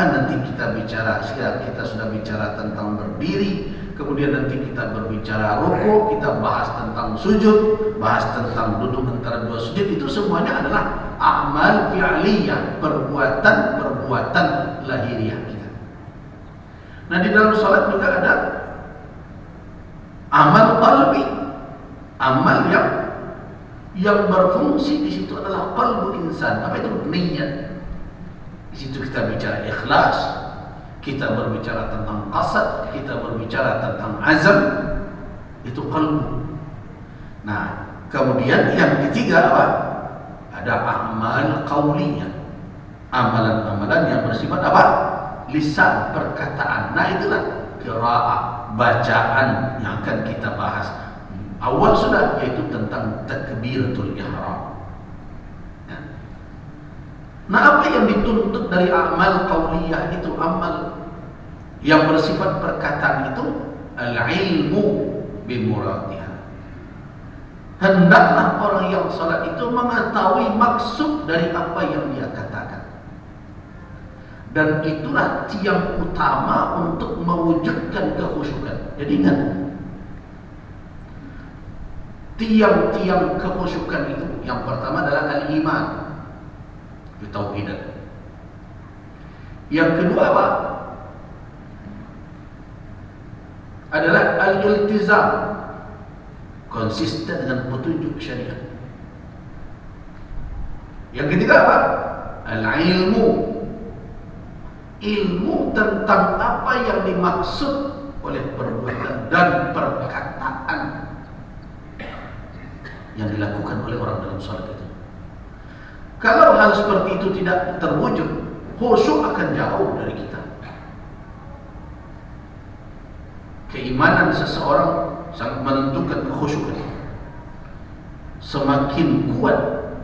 Jangan nanti kita bicara, kita sudah bicara tentang berdiri, kemudian nanti kita berbicara rukuk, kita bahas tentang sujud, bahas tentang duduk antara dua sujud. Itu semuanya adalah amal fi'liyah, perbuatan lahiriah kita. Nah, di dalam salat juga ada amal qalbi, amal yang berfungsi. Di situ adalah qalbu insan. Apa itu? Niat. Di situ kita bicara ikhlas, kita berbicara tentang qasad, kita berbicara tentang azam. Itu qalbu. Nah, kemudian yang ketiga apa? Ada amal qauliyah, amalan-amalan yang bersifat apa? Lisan, perkataan. Nah, itulah qiraah, bacaan yang akan kita bahas. Awal sudah, yaitu tentang takbiratul ihram. Nah, apa yang dituntut dari amal qauliyah itu, amal yang bersifat perkataan itu? Al-ilmu bimuradiha. Hendaklah orang yang salat itu mengetahui maksud dari apa yang dia katakan. Dan itulah tiang utama untuk mewujudkan kekhusyukan. Jadi ingat, tiang-tiang kekhusyukan itu yang pertama adalah al-iman, tauhidan. Yang kedua apa? Adalah al-iltizam, konsisten dengan petunjuk syariat. Yang ketiga apa? Al-ilmu, ilmu tentang apa yang dimaksud oleh perbuatan dan perkataan yang dilakukan oleh orang dalam salat itu. Kalau hal seperti itu tidak terwujud, khusyuk akan jauh dari kita. Keimanan seseorang sangat menentukan kekhusyukan. Semakin kuat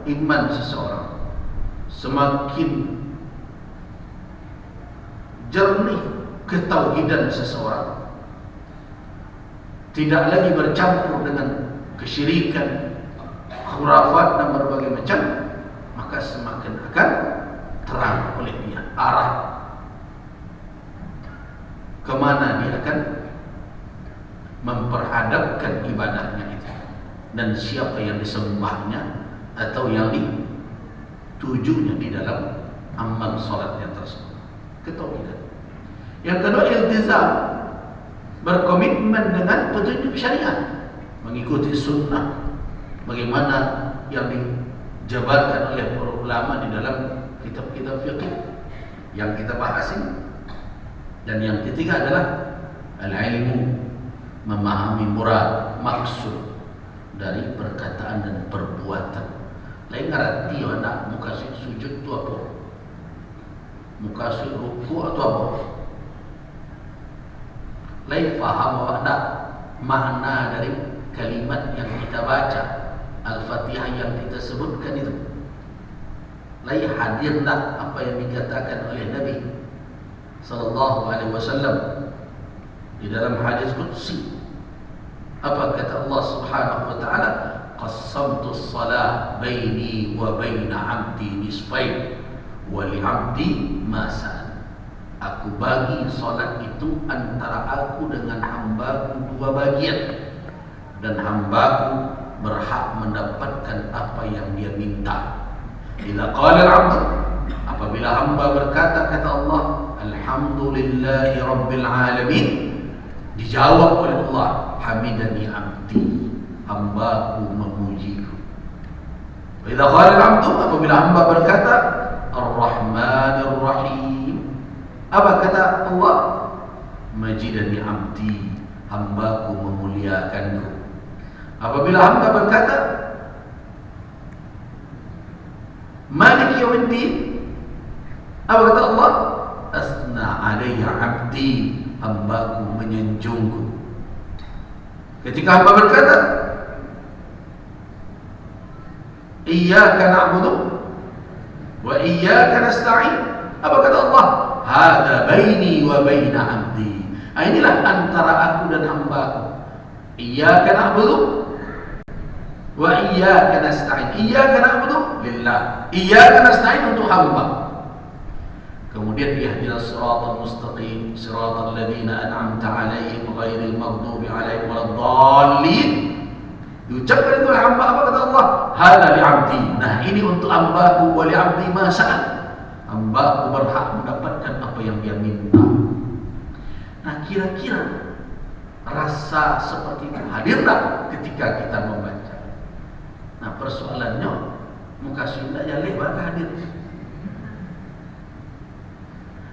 iman seseorang, semakin jernih ketauhidan seseorang, tidak lagi bercampur dengan kesyirikan, khurafat dan berbagai macam, maka semakin akan terang oleh dia arah kemana dia akan memperhadapkan ibadahnya itu, dan siapa yang disembahnya atau yang ditujunya di dalam amal salatnya tersebut. Ketauhidan. Yang kedua, iltizam, berkomitmen dengan petunjuk syariat, mengikuti sunnah bagaimana yang dijabarkan oleh para ulama di dalam kitab-kitab fiqh yang kita bahas ini. Dan yang ketiga adalah al-ilmu, memahami murad, maksud dari perkataan dan perbuatan. Lain ngerti anda muka sujud itu apa, muka sujud ruku atau apa, lain faham anda makna dari kalimat yang kita baca, Al-Fatihah yang kita sebutkan itu. Lain hadir tak apa yang dikatakan oleh Nabi sallallahu alaihi wasallam di dalam hadis qudsi. Apa kata Allah Subhanahu wa taala? Qassamtu as-salah baini wa baina 'abdi nisfain wa li 'abdi ma sa'al. Aku bagi salat itu antara aku dengan hambaku dua bagian, dan hambaku berhak mendapatkan apa yang dia minta. Bila qala al-'abd, apabila hamba berkata, kata Allah, alhamdulillahi rabbil alamin, dijawab oleh Allah, hamidani abdi, hambaku memujiku. Bila qala al-'abd, apabila hamba berkata ar-rahmanir rahim, apa kata Allah? Majidani abdi, hambaku memuliakanku. Apabila hamba berkata Malik yaumiddin, apa kata Allah? Asna alayya abdi, hambaku menyanjungku. Ketika hamba berkata iyyaka na'budu wa iyyaka nasta'in, apa kata Allah? Hada baini wa baina abdi. Inilah antara aku dan hambaku. Iyyaka na'budu wa iyyaka nasta'in. Iyyaka na'budu lillah, iyyaka nasta'in untuk hamba. Kemudian ihdinas siratal mustaqim siratal ladzina an'amta 'alaihim ghairil maghdubi 'alaihim waladdallin. Diucapkan itu oleh hamba, apa kata Allah? Hada li'abdi. Nah, ini untuk hambaku, wa li'abdi ma sa'al. Hambaku berhak mendapatkan apa yang dia minta. Nah, kira-kira rasa seperti itu hadir tak ketika kita membaca? Nah, persoalannya muka sudah ya lebar hadir.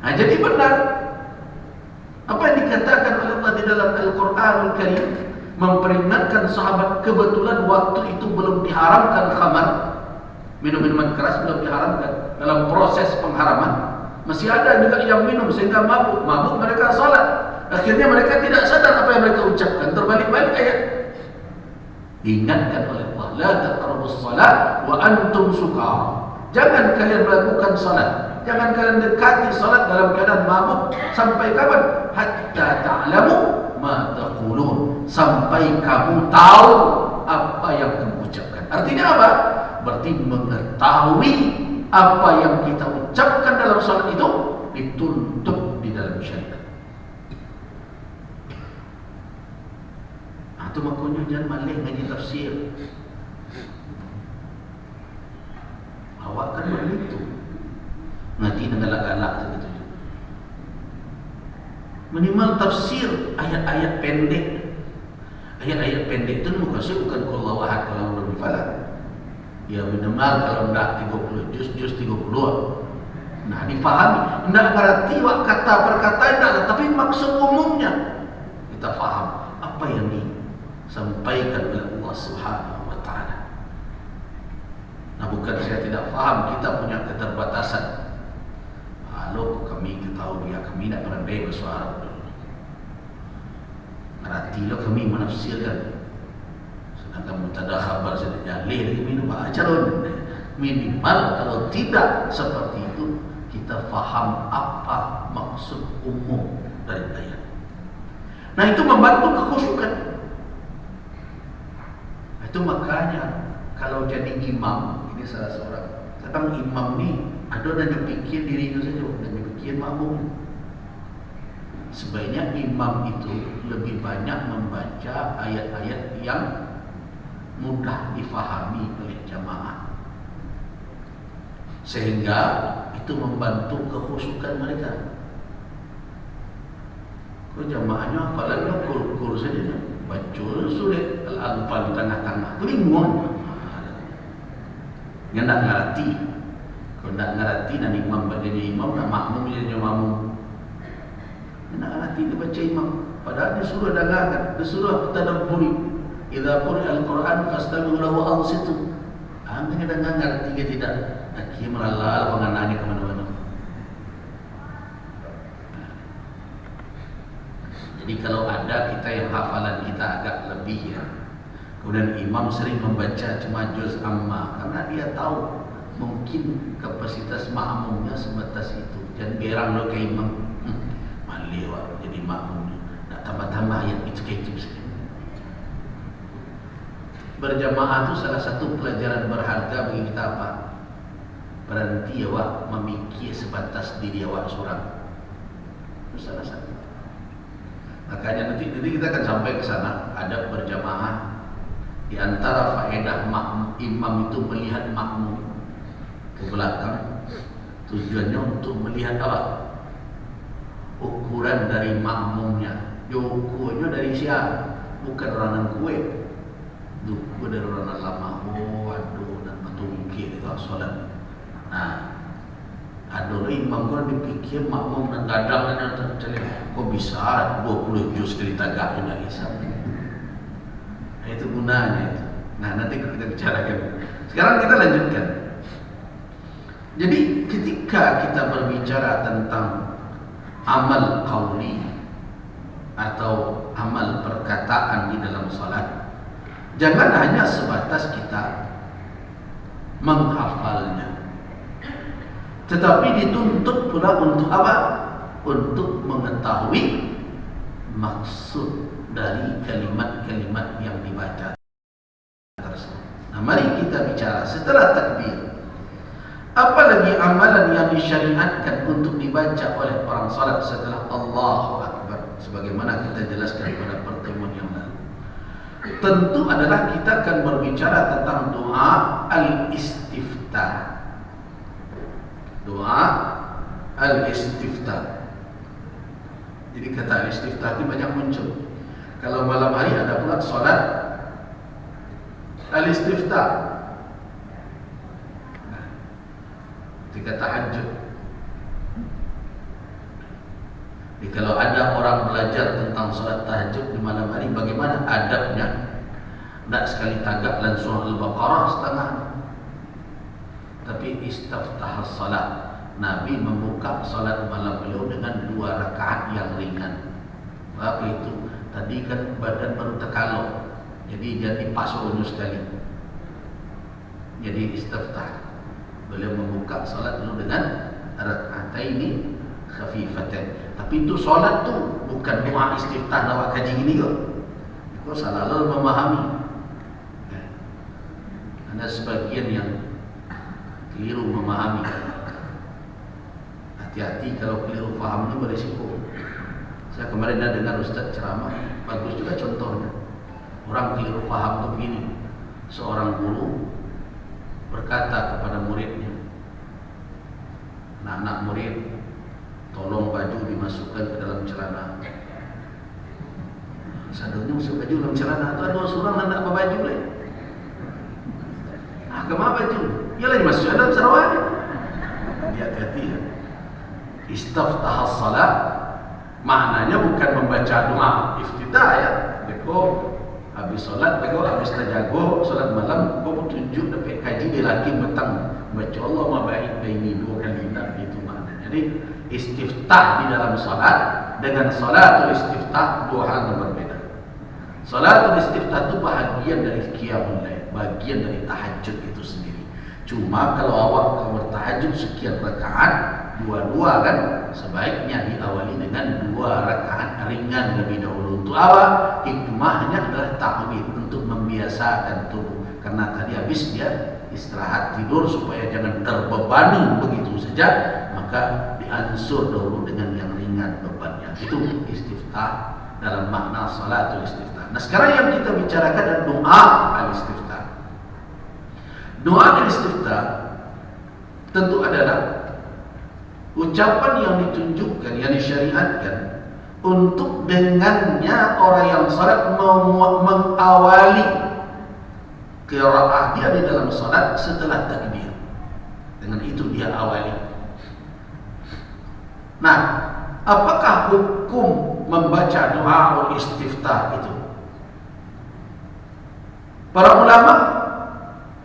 Nah, jadi benar apa yang dikatakan oleh Allah di dalam Al-Quranul Karim, memperingatkan sahabat. Kebetulan waktu itu belum diharamkan khamar, minum-minuman keras belum diharamkan. Dalam proses pengharaman masih ada juga yang minum sehingga mabuk mereka salat. Akhirnya mereka tidak sadar apa yang mereka ucapkan, terbalik-balik ayat. Diingatkan oleh Allah, la taqrabus salat wa antum sukara. Jangan kalian melakukan salat, jangan kalian dekati salat dalam keadaan mabuk. Sampai kapan? Hatta ta'lamu ma taqulun. Sampai kamu tahu apa yang kamu ucapkan. Artinya apa? Berarti mengetahui apa yang kita ucapkan dalam salat itu dituntut di dalam syariat. Nah, itu makanya jangan malih ngaji tafsir. Awak kan begitu ngaji dengan galak-galak begitu. Minimal tafsir ayat-ayat pendek. Ayat-ayat pendek itu bukan qul ahad kalau belum difaham. Ya minimal kalau tidak 30 juz 30. Nah, difahami. Tidak berarti kata per kata tidak, tapi maksud umumnya kita faham apa yang disampaikan oleh Allah Subhanahu wa taala. Nah, bukan saya tidak faham, kita punya keterbatasan. Kalau kami ketahui dia, kami tidak pandai bahasa Arab. Berarti kami menafsirkan. Sedangkan mubtada khabar saya jalih kami baca minimal kalau tidak seperti itu kita faham apa maksud umum dari ayat. Nah, itu membantu kekhusyukan. Itu makanya kalau jadi imam, ini salah seorang kadang imam ni ada dan pikir dirinya saja dan pikir makmum. Sebaiknya imam itu lebih banyak membaca ayat-ayat yang mudah difahami oleh jamaah, sehingga itu membantu kekhusyukan mereka. Kalau jamaahnya hafalannya kur-kur saja, baca sulit, Al-Anfal di tengah-tengah, itu bingung. Dia tak ngerti. Kalau tak ngerti, dan imam badannya imam, dan makmum jadi makmum. Dia tak ngerti, dia baca imam. Padahal dia suruh dengarkan, dia suruh tadabburi. Idza quri'a al-Quran fastami'u lahu wa ansitu. Dia tak ngerti, dia tidak. Akhirnya melalal penganannya ke mana-mana. Jadi kalau ada kita yang hafalan kita agak lebih ya. Kemudian imam sering membaca cuma juz amma karena dia tahu mungkin kapasitas makmumnya sebatas itu. Jangan berang lo ke imam. Malih wak jadi makmum. Nak tambah-tambah ayat itu kayak itu saja. Berjamaah itu salah satu pelajaran berharga bagi kita apa? Berhenti awak memikir sebatas diri awak seorang. Itu salah satu. Makanya nanti kita akan sampai ke sana. Adab berjamaah. Di antara faedah imam itu melihat makmum ke belakang. Tujuannya untuk melihat apa? Ukuran dari makmumnya. Ukurnya dari siapa? Bukan oranan kue. Ukur dari oranan lama. Oh, aduh, dan batu mungkin itu solat. Nah, aduh, imam kan dipikir makmum dan gadang dan tercelik. Kok bisa 20 juz kali tagak sudah hisab. Itu gunanya itu. Nah, nanti kita bicarakan. Sekarang kita lanjutkan. Jadi ketika kita berbicara tentang amal qauli atau amal perkataan di dalam salat, jangan hanya sebatas kita menghafalnya, tetapi dituntut pula untuk apa? Untuk mengetahui maksud dari kalimat-kalimat yang dibaca tersebut. Nah, mari kita bicara setelah takbir. Apalagi amalan yang disyariatkan untuk dibaca oleh orang salat setelah Allahu Akbar, sebagaimana kita jelaskan pada pertemuan yang lalu. Tentu adalah kita akan berbicara tentang doa al-istiftah. Doa al-istiftah. Jadi kata al-istiftah itu banyak muncul. Kalau malam hari ada pula salat al-istiftah. Ketika tahajud. Jadi kalau ada orang belajar tentang salat tahajud di malam hari, bagaimana adabnya? Tidak sekali tagak dan surah Al-Baqarah setengah, tapi istiftah salat. Nabi membuka salat malam beliau dengan 2 rakaat yang ringan. Apa itu? Tadi kan badan baru terkalok, jadi dipasuhnya sekali. Jadi istiftah. Beliau membuka salat dulu dengan rak'ataini khafifatan. Tapi itu salat tu bukan doa istiftah awak kaji gini kok. Kau salah lalu memahami. Ada sebagian yang keliru memahami. Hati-hati kalau keliru faham ini berisiko. Saya kemarin dah dengar Ustaz ceramah, bagus juga contohnya. Orang keliru faham tu begini. Seorang guru berkata kepada muridnya, anak-anak murid, tolong baju dimasukkan ke dalam celana. Sadarnya masuk baju dalam celana itu ada seorang nak pakai baju leh. Kemana baju? Ialah dimasukkan dalam sarawak. Dia hati-hati ya. Istiftah as-salat maknanya bukan membaca doa iftitah ya. Beko habis solat, bego habis tajago solat malam, kau tunjuk dapat kaji dia lagi petang baca Allah ma baik ini 2 kali nak itu maknanya. Jadi istiftah di dalam solat dengan salatul istiftah 2 hal yang berbeda. Salatul istiftah itu bahagian dari qiyamul lail, bagian dari tahajud itu sendiri. Cuma kalau awak bertahajud sekian rakaat, 2 kan, sebaiknya diawali dengan 2 rakaat ringan lebih dahulu. Untuk awak, hikmahnya adalah ta'wid, untuk membiasakan tubuh. Karena tadi habis dia istirahat tidur supaya jangan terbebani begitu saja, maka diansur dahulu dengan yang ringan bebannya. Itu istiftah dalam makna salatul istiftah. Nah sekarang yang kita bicarakan adalah doa al-istiftah. Doa al-istiftah tentu adalah ucapan yang ditunjukkan, yang disyariatkan untuk dengannya orang yang salat mengawali qiraah dia di dalam salat setelah takbir. Dengan itu dia awali. Nah, apakah hukum membaca doa istiftah itu? Para ulama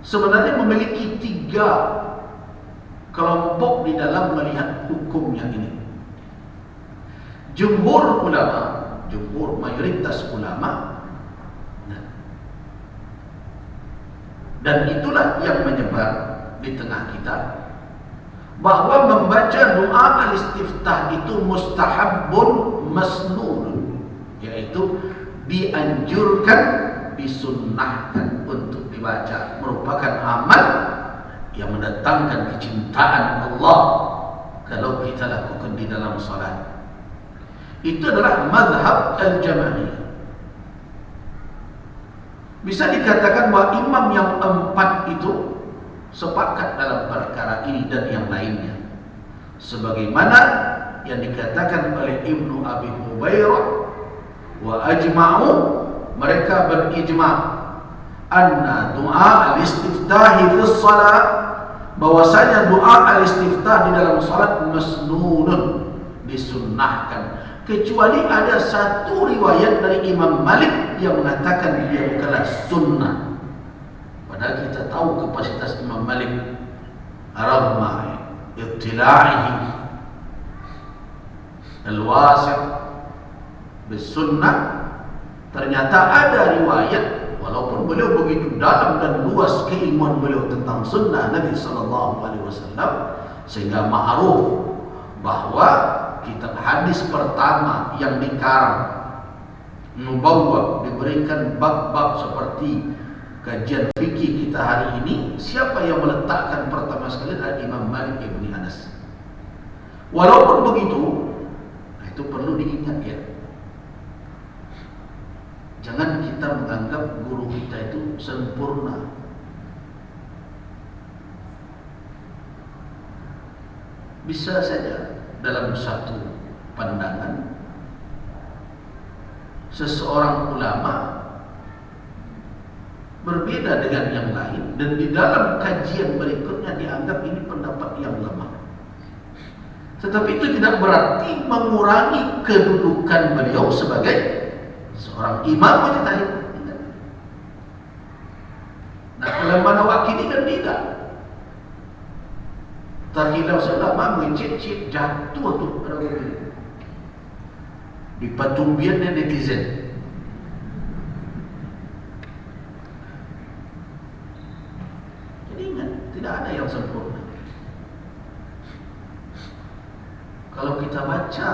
sebenarnya memiliki 3 kelompok di dalam melihat hukumnya ini. Jumhur ulama, mayoritas ulama, dan itulah yang menyebar di tengah kita, bahwa membaca doa al-istiftah itu mustahabun masnun, yaitu dianjurkan, disunnahkan untuk dibaca, merupakan amal yang mendatangkan kecintaan Allah kalau kita lakukan di dalam salat. Itu adalah mazhab al-Jamaahiyah. Bisa dikatakan bahwa imam yang 4 itu sepakat dalam perkara ini dan yang lainnya, sebagaimana yang dikatakan oleh Ibnu Abi Hubairah, wa ajma'u, mereka berijma' anna doa al-istiftahi fi shalah, bahwasanya doa al-istiftah di dalam salat masnunun, disunnahkan, kecuali ada satu riwayat dari Imam Malik yang mengatakan dia bukanlah sunnah. Padahal kita tahu kapasitas Imam Malik, arama ittila'ihi al-wasi' bis-sunnah. Ternyata ada riwayat, walaupun beliau begitu dalam dan luas keilmuan beliau tentang sunnah Nabi SAW, sehingga ma'ruf bahwa kitab hadis pertama yang dikarang, Nubawwah, diberikan bab-bab seperti kajian fikih kita hari ini, siapa yang meletakkan pertama sekali adalah Imam Malik ibn Anas. Walaupun begitu, itu perlu diingat ya. Jangan kita menganggap guru kita itu sempurna. Bisa saja dalam satu pandangan seseorang ulama berbeda dengan yang lain, dan di dalam kajian berikutnya dianggap ini pendapat yang lemah. Tetapi itu tidak berarti mengurangi kedudukan beliau sebagai seorang imam mujtahid. Nah, kalau Manawaki ini kan tidak. Terhilang selama mencit-cit jatuh tu pada mobil di patumbiannya netizen. Jadi ingat, tidak ada yang sempurna. Kalau kita baca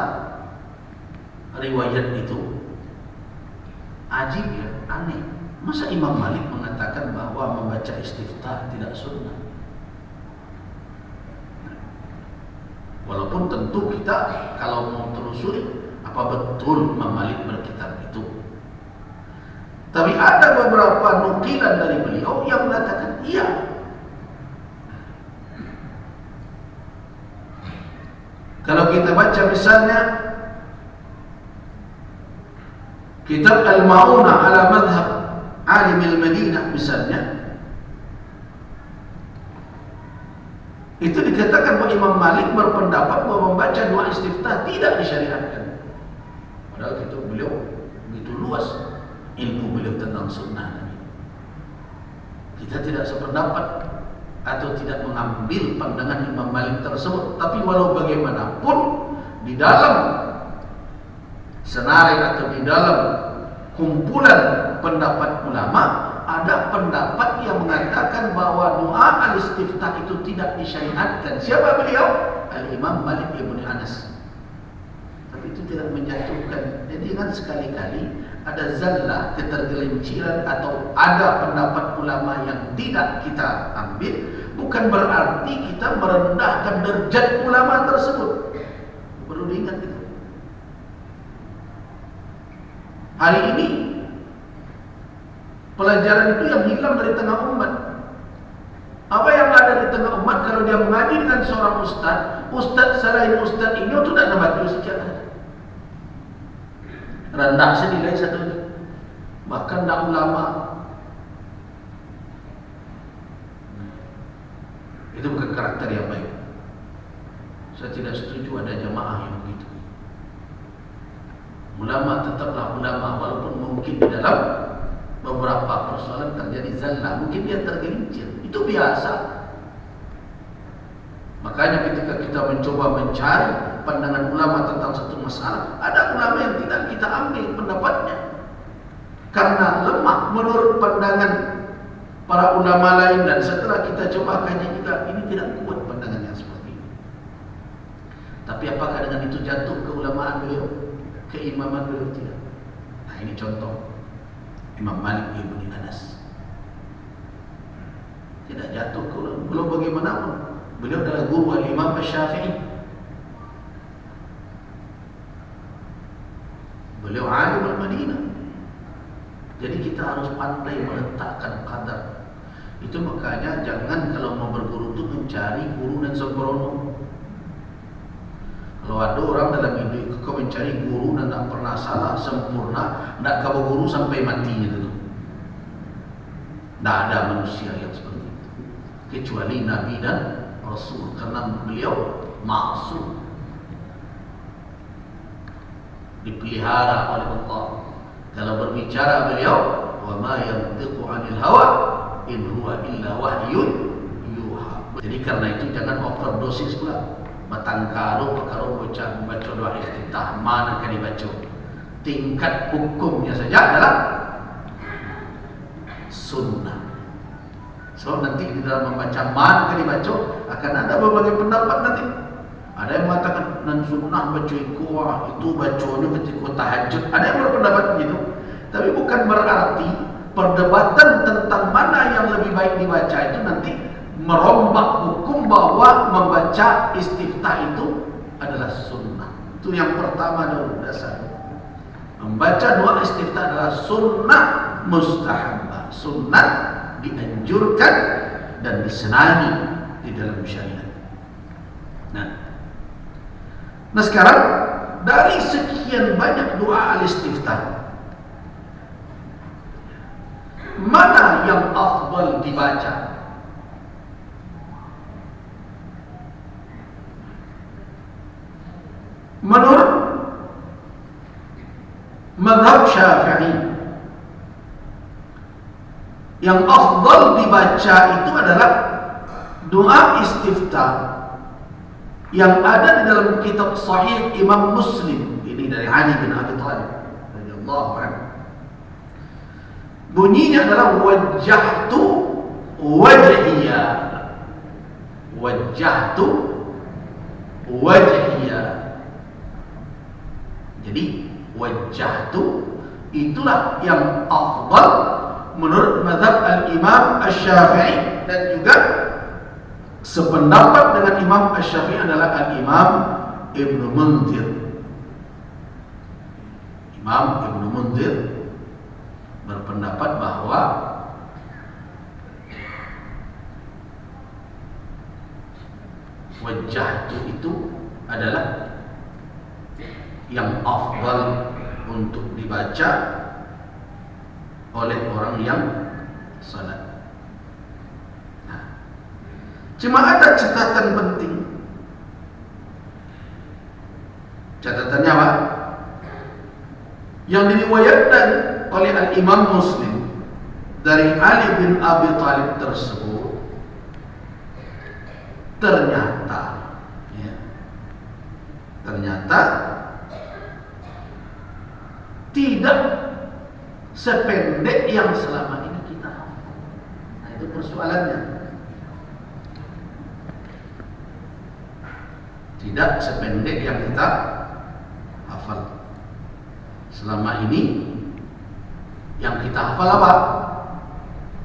riwayat itu, ajib ya, aneh. Masa Imam Malik mengatakan bahwa membaca istiftah tidak sunnah? Walaupun tentu kita kalau mau telusuri apa betul Imam Malik berkitab itu, tapi ada beberapa nukilan dari beliau yang mengatakan iya. Kalau kita baca misalnya kitab Al-Ma'unah ala Madhab Alim al-Madinah misalnya, itu dikatakan bahwa Imam Malik berpendapat bahwa membaca doa istiftah tidak disyariatkan. Padahal itu beliau begitu luas ilmu beliau tentang sunnah Nabi. Kita tidak sependapat atau tidak mengambil pandangan Imam Malik tersebut. Tapi walau bagaimanapun, di dalam senarai atau di dalam kumpulan pendapat ulama, ada pendapat yang mengatakan bahwa doa al-istiftah itu tidak disyariatkan. Siapa beliau? Al-Imam Malik ibn Anas. Tapi itu tidak menjatuhkan. Jadi ingat sekali-kali ada zallah, ketergelinciran atau ada pendapat ulama yang tidak kita ambil, bukan berarti kita merendahkan derajat ulama tersebut. Perlu diingat itu. Hari ini pelajaran itu yang hilang dari tengah umat. Apa yang ada di tengah umat kalau dia mengaji dengan seorang ustaz selain ustaz ini itu tidak dapat sejarah. Rendah senilai satu, bahkan tidak ulama. Itu bukan karakter yang baik. Saya tidak setuju ada jamaah yang begitu. Ulama tetaplah ulama, walaupun mungkin di dalam beberapa persoalan terjadi zallah, mungkin dia tergelincir, itu biasa. Makanya ketika kita mencoba mencari pandangan ulama tentang satu masalah, ada ulama yang tidak kita ambil pendapatnya karena lemah menurut pandangan para ulama lain, dan setelah kita coba kaji juga, ini tidak kuat pandangannya seperti ini. Tapi apakah dengan itu jatuh keulamaan beliau, keimaman beliau? Tidak. Nah, ini contoh Imam Malik ibn Anas. Tidak jatuh ke ulama. Belum bagaimanapun, beliau adalah guru al-Imam Syafi'i. Beliau alim al-Madinah. Jadi kita harus pandai meletakkan qadar. Itu makanya jangan kalau mau berguru itu mencari guru dan sembrono. Kalau ada orang dalam hidup kau mencari guru dan tak pernah salah, sempurna, tak kau guru sampai matinya itu. Tak ada manusia yang seperti itu, kecuali Nabi dan Rasul, karena beliau maksum, dipelihara oleh Allah. Kalau berbicara beliau, wa ma yantiqu 'anil hawa in huwa illa wahyun yuha. Jadi karena itu jangan overdosis pula. Matangkaro perkara baca doa iftitah, mana kan dibaca? Tingkat hukumnya saja adalah sunnah. So nanti di dalam membaca mana kan dibaca akan ada berbagai pendapat nanti. Ada yang mengatakan nan sunnah baca itu bacanya ketika tahajud. Ada yang berpendapat begitu. Tapi bukan berarti perdebatan tentang mana yang lebih baik dibaca itu nanti merombak hukum bahwa membaca istiftah itu adalah sunnah. Itu yang pertama dulu dasar. Membaca doa istiftah adalah sunnah mustahabah, sunnah dianjurkan dan disenangi di dalam syariat. Nah sekarang dari sekian banyak doa al-istiftah, mana yang afdal dibaca? Menurut mazhab Syafi'i, yang afdal dibaca itu adalah doa istiftah yang ada di dalam kitab Sahih Imam Muslim. Ini dari Ali bin Abi Thalib radhiyallahu anhu. Bunyinya adalah wajjahtu wajhiya, wajjahtu wajhiya. Jadi wajjahtu itulah yang afdal menurut mazhab al-Imam Asy-Syafi'i, dan juga sependapat dengan Imam Asy-Syafi'i adalah al-Imam Ibnu Munzir. Imam Ibnu Munzir berpendapat bahwa wajjahtu itu adalah yang afdal untuk dibaca oleh orang yang salat. Cuma ada catatan penting. Catatannya apa? Yang diriwayatkan oleh al-Imam Muslim dari Ali bin Abi Thalib tersebut ternyata tidak sependek yang selama ini kita hafal. Nah itu persoalannya. Tidak sependek yang kita hafal. Selama ini yang kita hafal apa?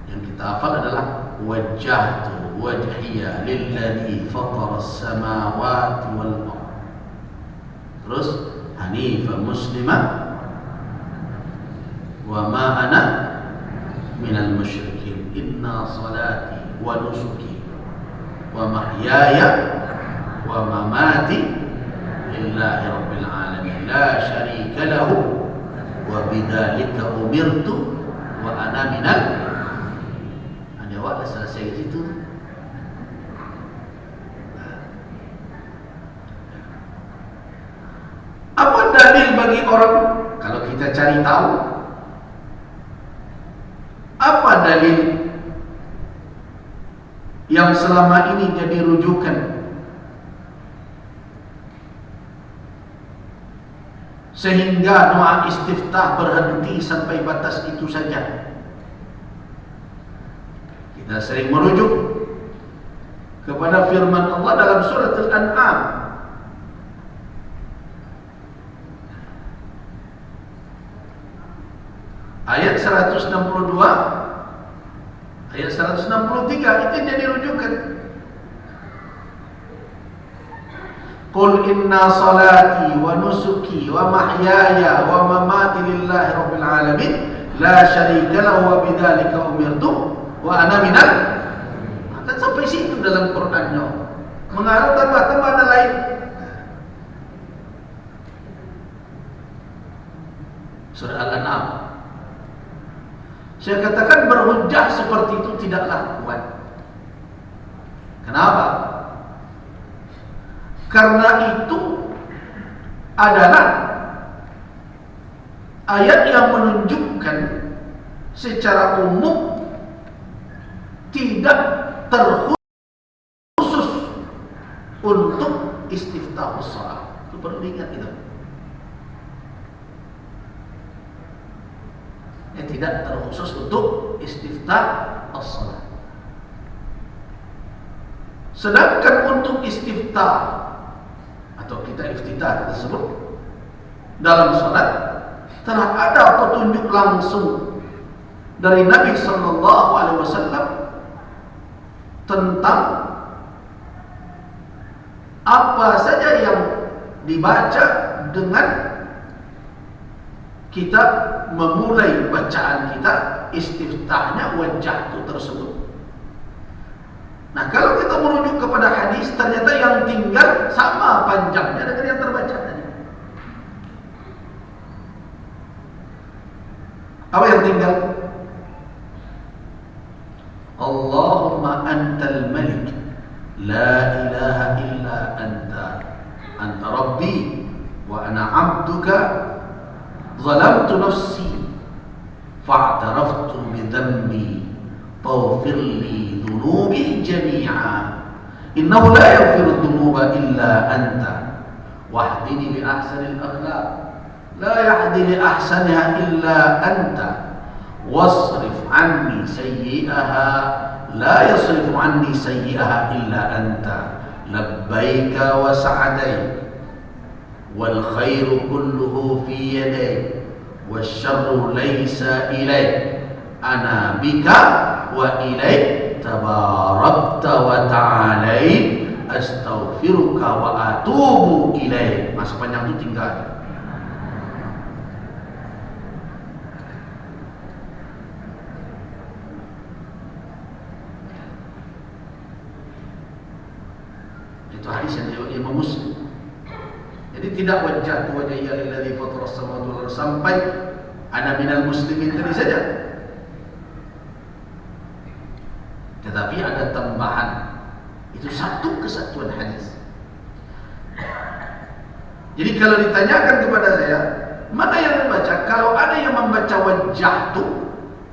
Yang kita hafal adalah wajjahtu wajhiya lilladzi fatara as-samawati wal ardh. Terus hanifan musliman wa ma ana minal musyrikin. Inna salati wa nusuki wa mahyaya wa mamati lillahi rabbil alamin la syarika lahu wa bidzalika umirtu wa ana minal. Ada waktu selesai itu. Apa dalil bagi orang kalau kita cari tahu? Apa dalil yang selama ini jadi rujukan sehingga doa istiftah berhenti sampai batas itu saja? Kita sering merujuk kepada firman Allah dalam surat Al-An'am ayat 162, ayat 163, itu jadi rujukan. Qul inna salati wa nusuki wa mahyaya wa mamati lillahi rabbil alamin la syarika lahu wa bidzalika umirtu wa ana minal. Kan sampai situ dalam Qur'annya. Mengarang tambah ada lain. Surah Al-An'am. Saya katakan berhujjah seperti itu tidaklah kuat. Kenapa? Karena itu adalah ayat yang menunjukkan secara umum tidak terkhusus untuk istiftahus shalah. Itu perlu diingat itu. Tidak terkhusus untuk istiftah as-salat. Sedangkan untuk istiftah atau kita iftitah tersebut dalam salat telah ada petunjuk langsung dari Nabi sallallahu alaihi wasallam tentang apa saja yang dibaca dengan kita memulai bacaan kita, istiftahnya wajjahtu tersebut. Nah, kalau kita merujuk kepada hadis, ternyata yang tinggal sama panjangnya dengan yang terbaca tadi. Apa yang tinggal? Allahumma antal malik, la ilaha illa anta, anta rabbi wa ana abduka, zalamtu nafsi fa'taraftu bidhanbi faghfir li dhunubi jami'a innahu la yaghfiru dhunuba illa anta wahdini li ahsanil akhlaq la yahdi li ahsaniha illa anta wasrif anni sayyi'aha la yasrifu anni sayyi'aha illa anta labbaika wa sa'adai wal khairu kulluhu fi yadai wasyarru laysa ilaik ana bika wa ilaik tabarakta wa ta'alai astaghfiruka wa atubu ilaik. Masa panjang itu tinggal. Itu hadis yang diriwayatkan Imam Muslim. Jadi tidak wajjahtu wajhiya lilladzi fatara as-samawati wal ardh sampai ana minal muslimin tadi saja. Tetapi ada tambahan. Itu satu kesatuan hadis. Jadi kalau ditanyakan kepada saya, mana yang membaca? Kalau ada yang membaca wajjahtu,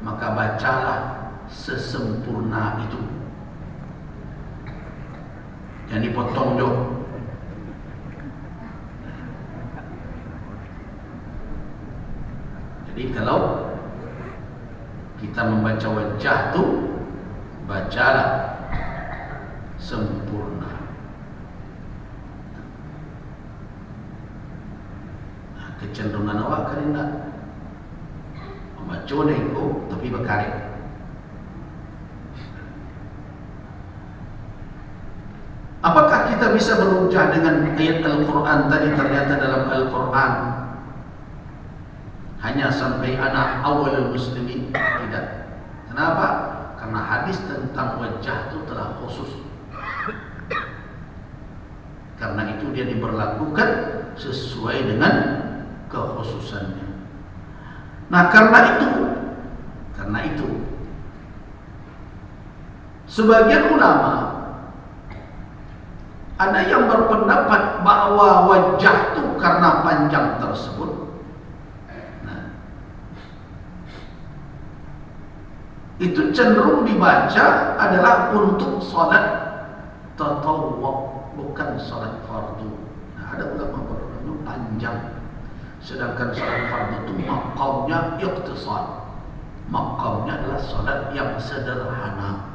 maka bacalah sesempurna itu. Jangan dipotong jauh. Jadi kalau kita membaca wajjahtu, bacalah sempurna. Nah, kecenderungan awak kan tidak membaca itu tapi berkarya. Apakah kita bisa berhujjah dengan ayat Al-Quran tadi? Ternyata dalam Al-Quran hanya sampai anak awalul muslimin. Tidak. Kenapa? Karena hadis tentang wajah itu telah khusus. Karena itu dia diberlakukan sesuai dengan kekhususannya. Nah, karena itu sebagian ulama ada yang berpendapat bahwa wajah itu karena panjang tersebut, itu cenderung dibaca adalah untuk salat tatawwu, bukan salat fardu. Nah, ada ulama berpendapat panjang, sedangkan salat fardu itu maqamnya iqtisad, maqamnya adalah salat yang sederhana.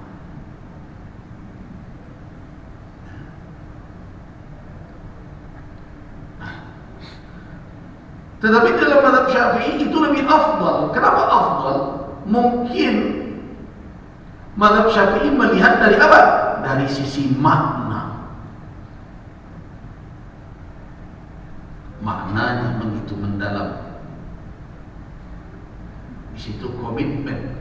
Tetapi dalam mazhab Syafi'i itu lebih afdal. Kenapa afdal? Mungkin mazhab Syafi'i melihat dari apa? Dari sisi makna. Maknanya begitu mendalam. Di situ komitmen.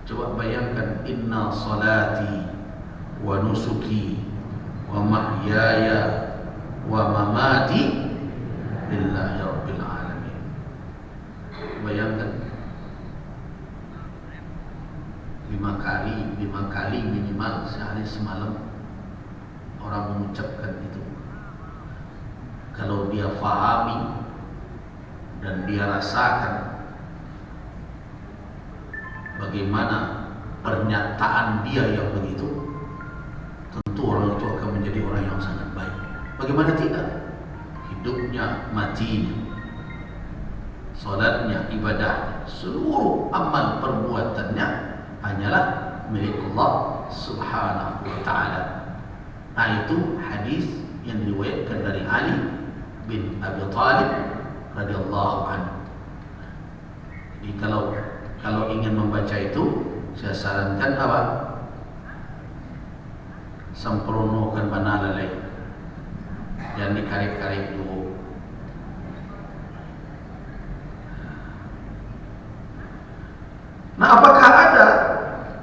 Coba bayangkan, inna salati wa nusuki wa mahyaya wa mamati lillahi rabbil alamin. Bayangkan 5 kali minimal sehari semalam orang mengucapkan itu. Kalau dia fahami dan dia rasakan bagaimana pernyataan dia yang begitu, tentu orang itu akan menjadi orang yang sangat baik. Bagaimana tidak? Hidupnya, matinya, salatnya, ibadahnya, seluruh amal perbuatannya hanyalah milik Allah Subhanahu wa ta'ala. Nah, itu hadis yang diriwayatkan dari Ali bin Abi Thalib radhiyallahu anhu. Jadi kalau Kalau ingin membaca itu, saya sarankan apa? Sempurnakan banalalai, jangan dikarik-karik dulu. Nah, apakah ada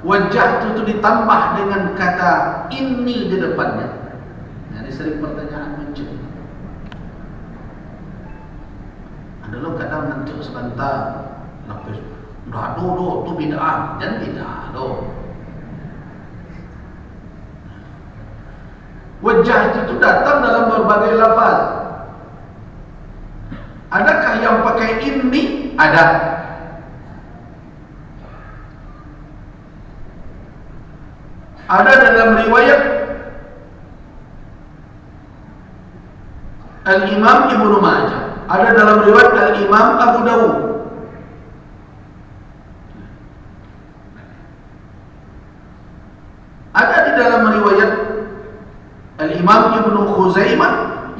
wajah itu ditambah dengan kata ini di depannya? Nah, ini sering pertanyaan muncul. Ada lo kadang nanti sebentar lapis, dah do tu bid'ah dan bid'ah do. Wajah itu datang dalam berbagai lafaz. Adakah yang pakai ini? Ada. Ada dalam riwayat Al-Imam Ibnu Majah, ada dalam riwayat Al-Imam Abu Dawud. Ada di dalam riwayat Al-Imam Ibnu Khuzaimah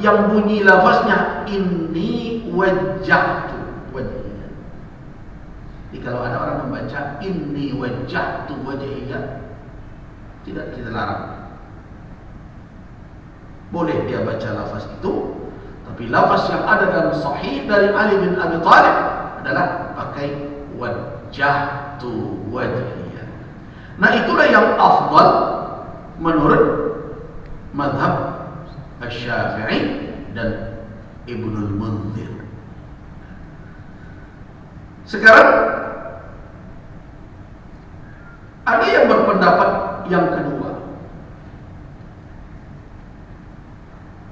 yang bunyi lafaznya inni wajjahtu wajhiya. Jadi kalau ada orang membaca inni wajjahtu wajhiya, tidak kita larang. Boleh dia baca lafaz itu, tapi lafaz yang ada dalam sahih dari Ali bin Abi Thalib adalah pakai wajjahtu wajhiya. Nah, itulah yang afdal menurut mazhab Asy-Syafi'i dan Ibnul Munzir. Sekarang ada yang berpendapat yang kedua,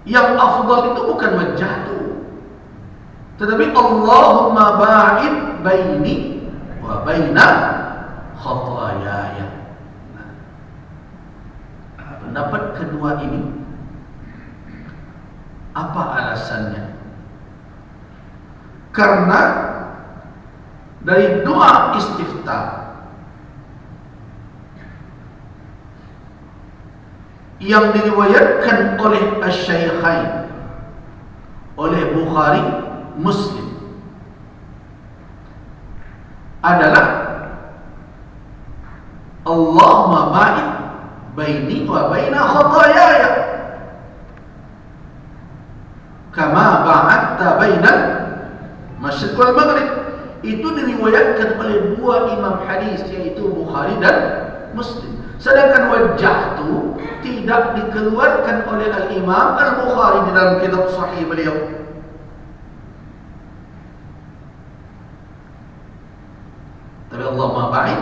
yang afdal itu bukan wajjahtu, tetapi Allahumma ba'id baini wa baina khataayaya. Pendapat kedua ini, apa alasannya? Karena dari doa istiftah yang diriwayatkan oleh Asy-Syaikhain, oleh Bukhari, Muslim, adalah Allahumma ba'id baini wa baina khataayaya kama ba'adta bainal masyriq wal maghrib. Itu diriwayatkan oleh dua imam hadis, yaitu Bukhari dan Muslim. Sedangkan wajjahtu tidak dikeluarkan oleh Al-Imam Al-Bukhari di dalam kitab sahih beliau. Tapi Allahumma ba'id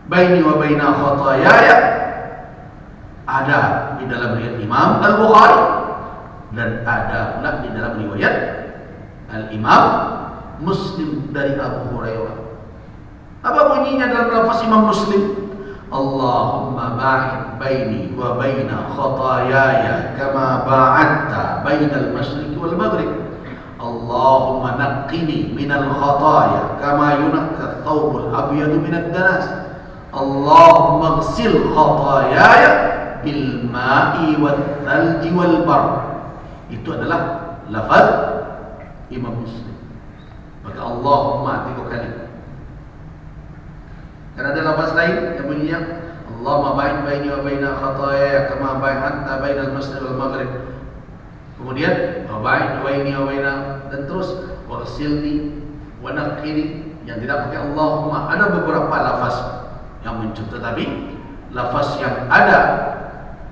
baini wa baina khataayaya ada di dalam riwayat Imam Al-Bukhari dan ada pula di dalam riwayat Al-Imam Muslim dari Abu Hurairah. Apa bunyinya dalam lafaz Imam Muslim? Allahumma ba'id baini wa baina khataayaya kama ba'adta bainal masyriqi wal maghrib. Allahumma naqqini minal khataaya kama yunqqa ath-thawbul abyadu minad danas. Allahumma ighsil khataayaya bil ma'i wal thalji wal bar. Itu adalah lafaz Imam Muslim. Maka Allahumma 3 kali. Karena ada lafaz lain yang bunyinya Allahumma ba'id baini wa baina khataaya kama ba'adta bainal masyriqi wal maghrib. Kemudian wa ba'id baini wa baina, dan terus waghsilni wa naqqini, yang tidak pakai Allahumma. Ada beberapa lafaz yang muncul, tetapi lafaz yang ada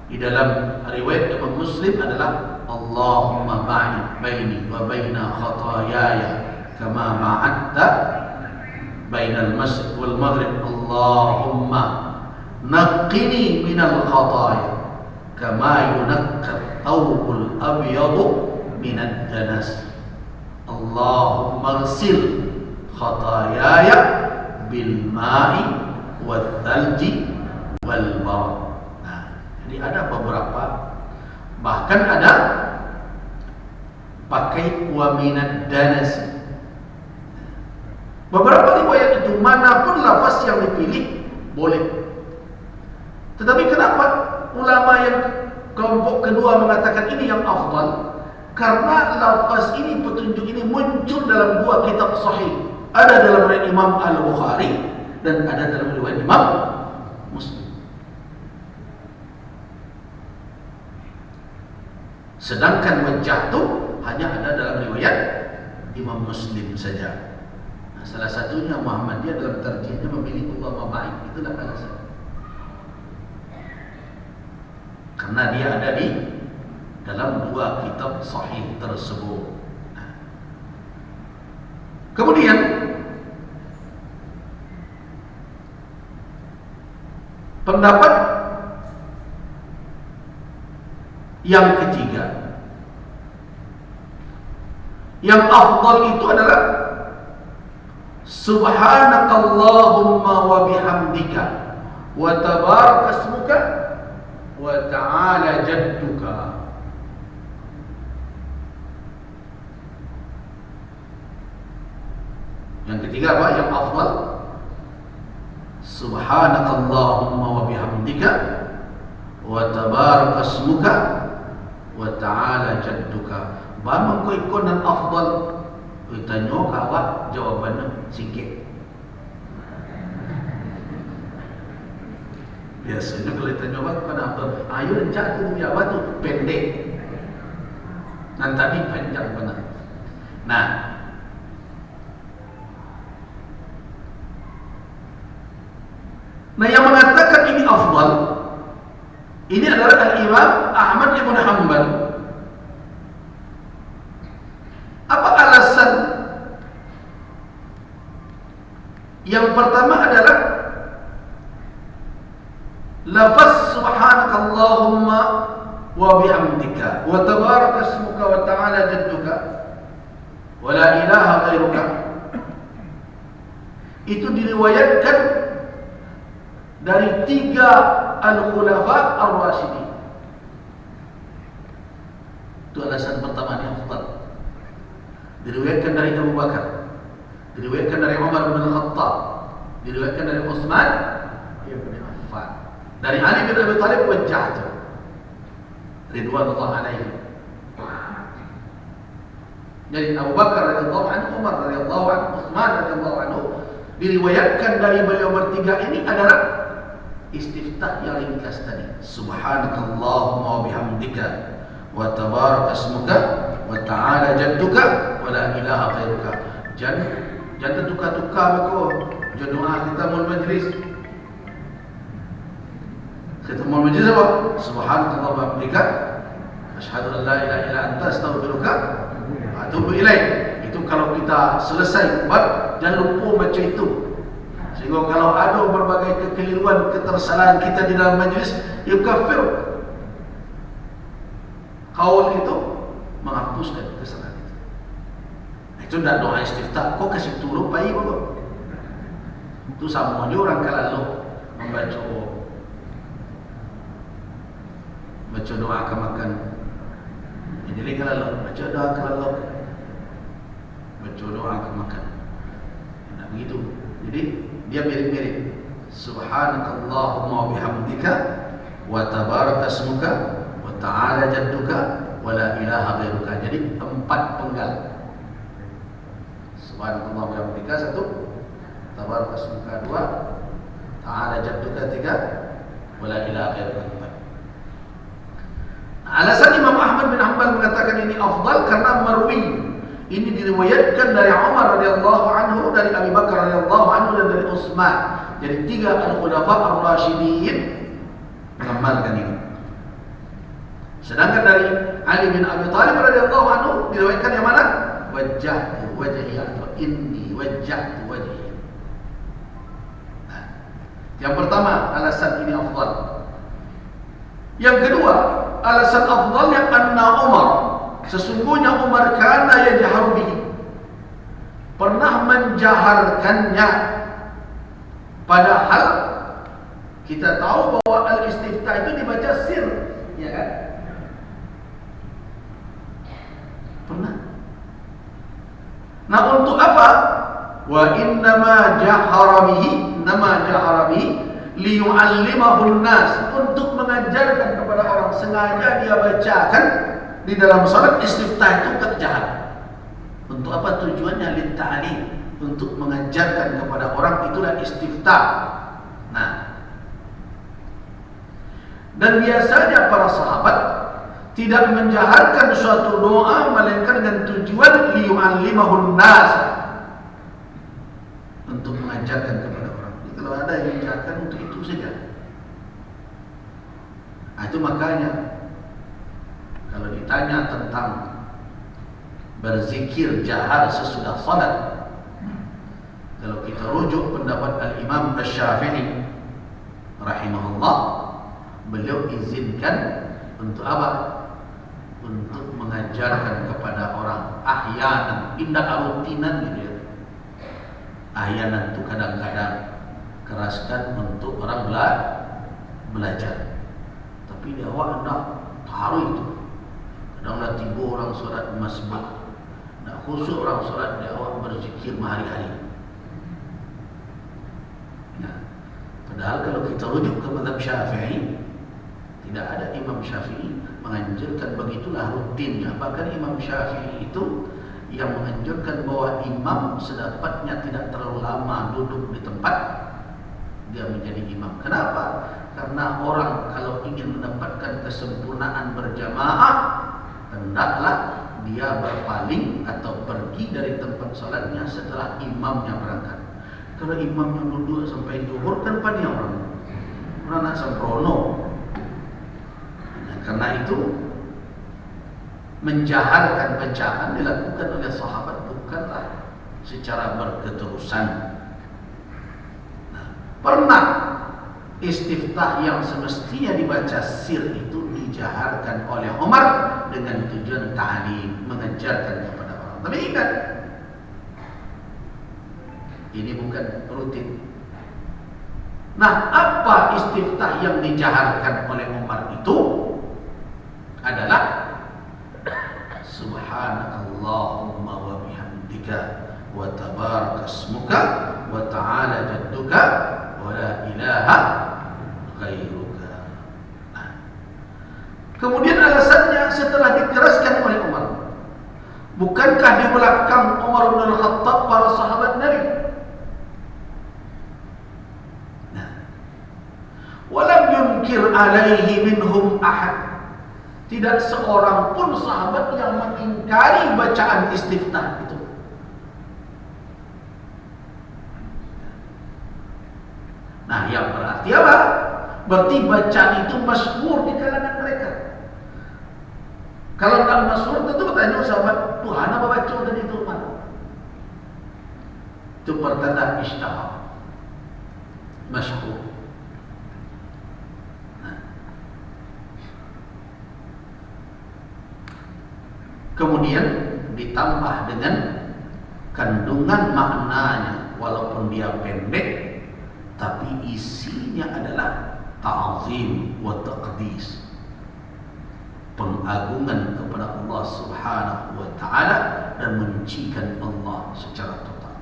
di dalam riwayat Imam Muslim adalah Allahumma ba'id baini wa baina khataayaya kama ba'adta bainal masyriq wal maghrib. Allahumma naqqini minal khataaya kama yunqqa thawbul abyadu minad danas. Allahumma ighsil khataayaya bil ma'i wal thalji wal barad. Nah, jadi ada beberapa, bahkan ada pakai wa minad danas. Beberapa riwayat itu manapun lafaz yang dipilih boleh. Tetapi kenapa ulama yang kelompok kedua mengatakan ini yang afdal? Karena lafaz ini, petunjuk ini muncul dalam dua kitab sahih. Ada dalam riwayat Imam Al-Bukhari dan ada dalam riwayat Imam Muslim. Sedangkan wajah itu hanya ada dalam riwayat Imam Muslim saja. Nah, salah satunya Muhammadiyah dalam tarjihnya memilih ulama baik. Itulah alasan. Karena dia ada di dalam dua kitab sahih tersebut. Nah. Kemudian pendapat yang ketiga, yang afdal itu adalah subhanakallahumma wa bihamdika wa tabarakasmuka wa ta'ala jadduka. Yang ketiga apa? Yang afdal subhanakallahumma wa bihamdika wa tabarakasmuka wa ta'ala jadduka. Bama ko ikon ang afdal. Itanyo ka ba jawabannya sikit. Biasanya kalau ditanya apa kepada afdal, ayo rencana tu ya tu pendek. Dan tadi panjang benar. Nah, yang mengatakan ini afdal, ini adalah Al-Imam Ahmad Ibn Hanbal. Apa alasan? Yang pertama adalah lafaz subhanakallahumma wa bihamdika wa tabarakasmuka wa ta'ala jadduka wa la ilaha ghairuka. Itu diriwayatkan dari 3 al-khulafa ar-rasyidin. Itu alasan pertama yang afdal. Diriwayatkan dari Abu Bakar, diriwayatkan dari Umar bin Khattab, diriwayatkan dari Utsman bin Affan, dari Ali bin Abi Thalib wajjahtu ridwanullah alaihi. Jadi Abu Bakar radhiyallahu anhu, Umar radhiyallahu anhu, Utsman radhiyallahu anhu, diriwayatkan dari beliau bertiga ini adalah istiftah yang ringkas tadi. Subhanakallahumma wa bihamdika wa tabarakasmuka wa ta'ala jadduka wa la ilaha ghairuka. Jangan tukar-tukar beko. Doa kita mul majlis. Kita mul majlis apa? Subhanallah wa bihamdika asyhadu an la ilaha illa anta astaghfiruka wa atubu ilaik. Itu kalau kita selesai buat, jangan lupa baca itu. Sehingga kalau ada berbagai kekeliruan, ketersalahan kita di dalam majlis, yukafir. Qaul itu menghapuskan kesalahan itu. Itu tidak doa istiftah. Kok kasih turun pai kok? Itu sama aja orang kalau membaca doa kemakan. Jadi kalau baca doa kalau baca doa kemakan. Tidak begitu. Jadi dia mirip-mirip. Subhanakallahumma wa bihamdika wa tabarakasmuka wa ta'ala jadduka wa la ilaha ghairuka. Jadi 4 penggal. Subhanallah wa bihamdika 1, tabarakasmuka 2, ta'ala jadduka 3, wa la ilaha ghairuka 4. Alasan Imam Ahmad bin Hanbal mengatakan ini afdal karena marwi. Ini diriwayatkan dari Umar radhiyallahu anhu, dari Abu Bakar radhiyallahu anhu, dan dari Utsman. Jadi 3 al-khulafa ar-rasyidin mengamalkan ini. Sedangkan dari Ali bin Abi Thalib radhiyallahu anhu diriwayatkan yang mana? Wajjahtu wajhi atau inni wajjahtu wajhi. Nah, yang pertama alasan ini afdal. Yang kedua, alasan afdalnya anna Umar, sesungguhnya Umar kana yajharu bihi, pernah menjaharkannya. Padahal kita tahu bahwa al-istiftah itu dibaca sir, ya kan? Pernah. Nah, untuk apa? Wa innama jahara bihi, nama jahara bihi liyu'allimahu an-nas, untuk mengajarkan kepada orang. Sengaja dia bacakan di dalam salat istiftah itu kerjaan. Untuk apa tujuannya? Litta'lim, untuk mengajarkan kepada orang, itulah istiftah. Nah, dan biasanya para sahabat tidak menjaharkan suatu doa melainkan dengan tujuan liyu'allimahun nas, untuk mengajarkan kepada orang. Jadi kalau ada yang menjaharkan untuk itu saja. Nah, itu makanya kalau ditanya tentang berzikir jahar sesudah salat, kalau kita rujuk pendapat Al-Imam Asy-Syafi'i rahimahullah, beliau izinkan untuk apa? Untuk mengajarkan kepada orang ahyanan, tidak rutinan gitu ya. Ahyanan itu kadang-kadang keraskan untuk orang belajar. Tapi dia awak hendak taruh itu. Kadang-kadang tiba orang solat masbuk, nak khusyuk orang solat, dia awak berzikir hari-hari. Nah, padahal kalau kita rujuk ke mazhab Syafi'i, tidak ada Imam Syafi'i menganjurkan begitulah rutinnya. Bahkan Imam Syafi'i itu yang menganjurkan bahwa imam sedapatnya tidak terlalu lama duduk di tempat dia menjadi imam. Kenapa? Karena orang kalau ingin mendapatkan kesempurnaan berjamaah, hendaklah dia berpaling atau pergi dari tempat salatnya setelah imamnya berangkat. Kalau imamnya duduk sampai zuhur, kan panik orang nak sembrono. Karena itu menjaharkan bacaan dilakukan oleh sahabat bukanlah secara berketerusan. Nah, pernah istiftah yang semestinya dibaca sir itu dijaharkan oleh Umar dengan tujuan ta'lim, mengajarkan kepada orang. Tapi ingat, ini bukan rutin. Nah, apa istiftah yang dijaharkan oleh Umar itu? Adalah Subhanakallahumma wa bihamdika wa tabarakasmuka wa ta'ala jadduka wa la ilaha ghairuka. Nah, kemudian alasannya setelah dikeraskan oleh Umar, bukankah di belakang Umar bin Al-Khattab para sahabat Nabi? Nah, walam yunkir alaihi minhum ahad, tidak seorang pun sahabat yang mengingkari bacaan istiftah itu. Nah, yang berarti apa? Berarti bacaan itu masyhur di kalangan mereka. Kalau tak masyhur, tentu bertanya sahabat, Tuhan apa baca tadi itu mana? Itu pertanda ishtahar, masyhur. Kemudian ditambah dengan kandungan maknanya, walaupun dia pendek, tapi isinya adalah ta'zim wa taqdis, pengagungan kepada Allah Subhanahu wa ta'ala dan menyucikan Allah secara total.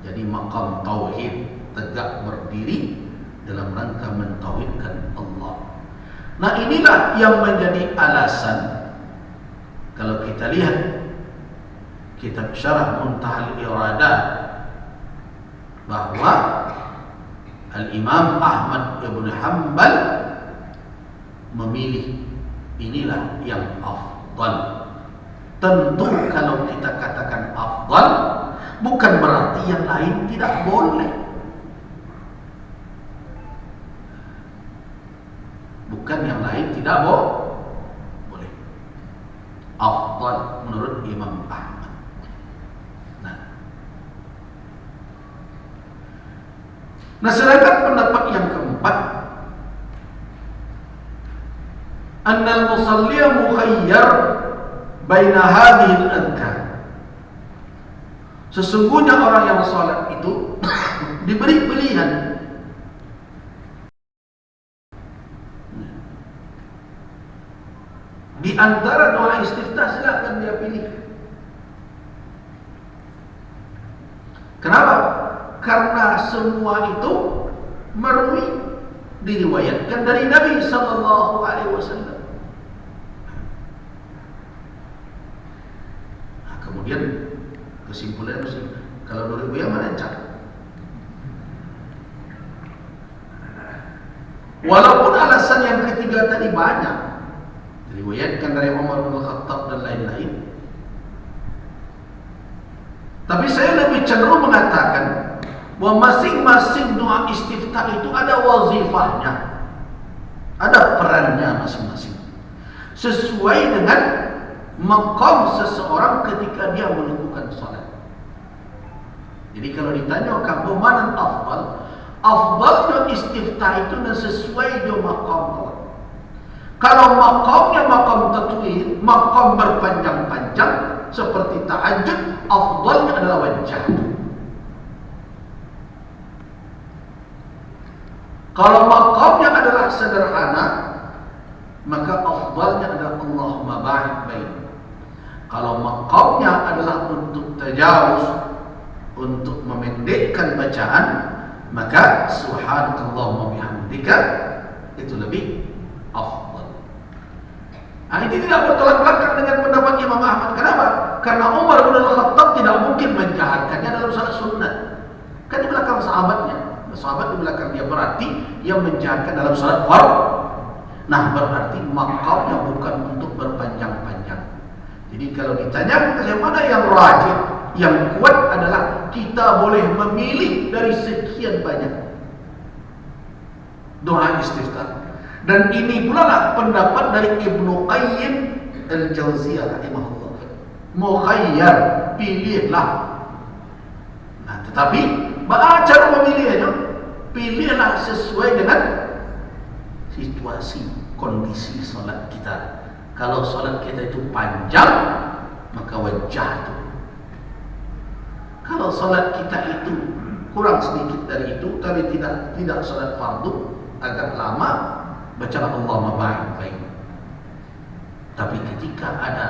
Jadi maqam tauhid tegak berdiri dalam rangka mentauhidkan Allah. Nah, inilah yang menjadi alasan kalau kita lihat kitab Syarah Muntahal Iradat, bahwa Al-Imam Ahmad Ibn Hanbal memilih inilah yang afdal. Tentu kalau kita katakan afdal, bukan berarti yang lain tidak boleh. Bukan yang lain tidak boleh. Afdal menurut Imam Ahmad. Nah, sedangkan pendapat yang keempat, annal musalliya mukhayyar baina hadhihi al-adhkar. Sesungguhnya orang yang salat itu diberi pilihan di antara doa istiftah, silakan dia pilih. Kenapa? Karena semua itu diriwayatkan dari Nabi sallallahu alaihi wasallam. kemudian kesimpulannya mesti kalau 2000 yang mana cak. Walaupun alasan yang ketiga tadi banyak diriwayatkan dari Umar bin Khattab dan lain-lain, tapi saya lebih cenderung mengatakan bahwa masing-masing doa istiftah itu ada wazifahnya, ada perannya masing-masing, sesuai dengan maqam seseorang ketika dia melakukan salat. Jadi kalau ditanya kamu mana afdal, afdalnya istiftah itu dan sesuai dengan maqam Allah. Kalau maqamnya maqam tatwil, maqam berpanjang-panjang seperti tahajud, afdalnya adalah wajah. Kalau maqamnya adalah sederhana, maka afdalnya adalah Allahumma ba'id bain. Kalau maqamnya adalah untuk tajawuz, untuk memendekkan bacaan, maka subhanakallahumma bihamdika itu lebih afdal. Ini tidak bertolak belakang dengan pendapat Imam Ahmad. Kenapa? Karena Umar bin Khattab tidak mungkin menjaharkannya dalam salat sunnah. Kan di belakang sahabatnya. Sahabat di belakang dia, berarti yang menjahatkan dalam salat fard. Nah, berarti maqamnya bukan untuk berpanjang-panjang. Jadi kalau ditanya mana yang rajih, yang kuat adalah kita boleh memilih dari sekian banyak doa istiftah. Dan ini pula lah pendapat dari Ibnu Qayyim al-Jauziyah rahimahullah. Mukhayyar, pilihlah. Nah, tetapi cara memilihnya, pilihlah sesuai dengan situasi, kondisi solat kita. Kalau solat kita itu panjang, maka wajah itu. Kalau solat kita itu kurang sedikit dari itu, tapi tidak solat fardu, agak lama, baca Allahumma ba'id bain. Tapi ketika ada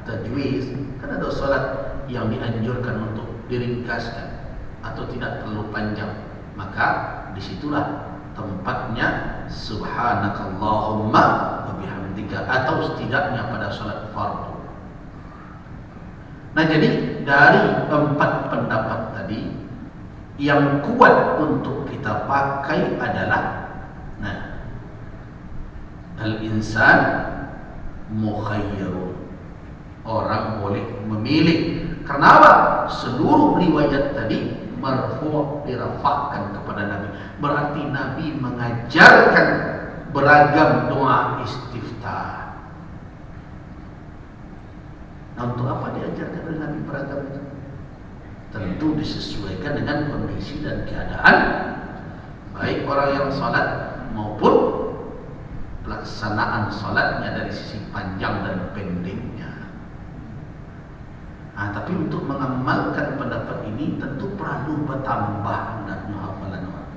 tajwiz, kan ada solat yang dianjurkan untuk diringkaskan atau tidak terlalu panjang, maka disitulah tempatnya subhanakallahumma wa bihamdika, atau setidaknya pada salat fardu. Nah, jadi dari 4 pendapat tadi, yang kuat untuk kita pakai adalah al-insan mukhayyarun, orang boleh memilih. Kenapa? Seluruh riwayat tadi marfu' dirafa'kan kepada Nabi. Berarti Nabi mengajarkan beragam doa istiftah. Nah, untuk apa diajarkan oleh Nabi beragam itu? Tentu disesuaikan dengan kondisi dan keadaan, baik orang yang salat maupun pelaksanaan salatnya dari sisi panjang dan pendeknya. Nah, tapi untuk mengamalkan pendapat ini tentu perlu bertambah hendaknya hafalan orang.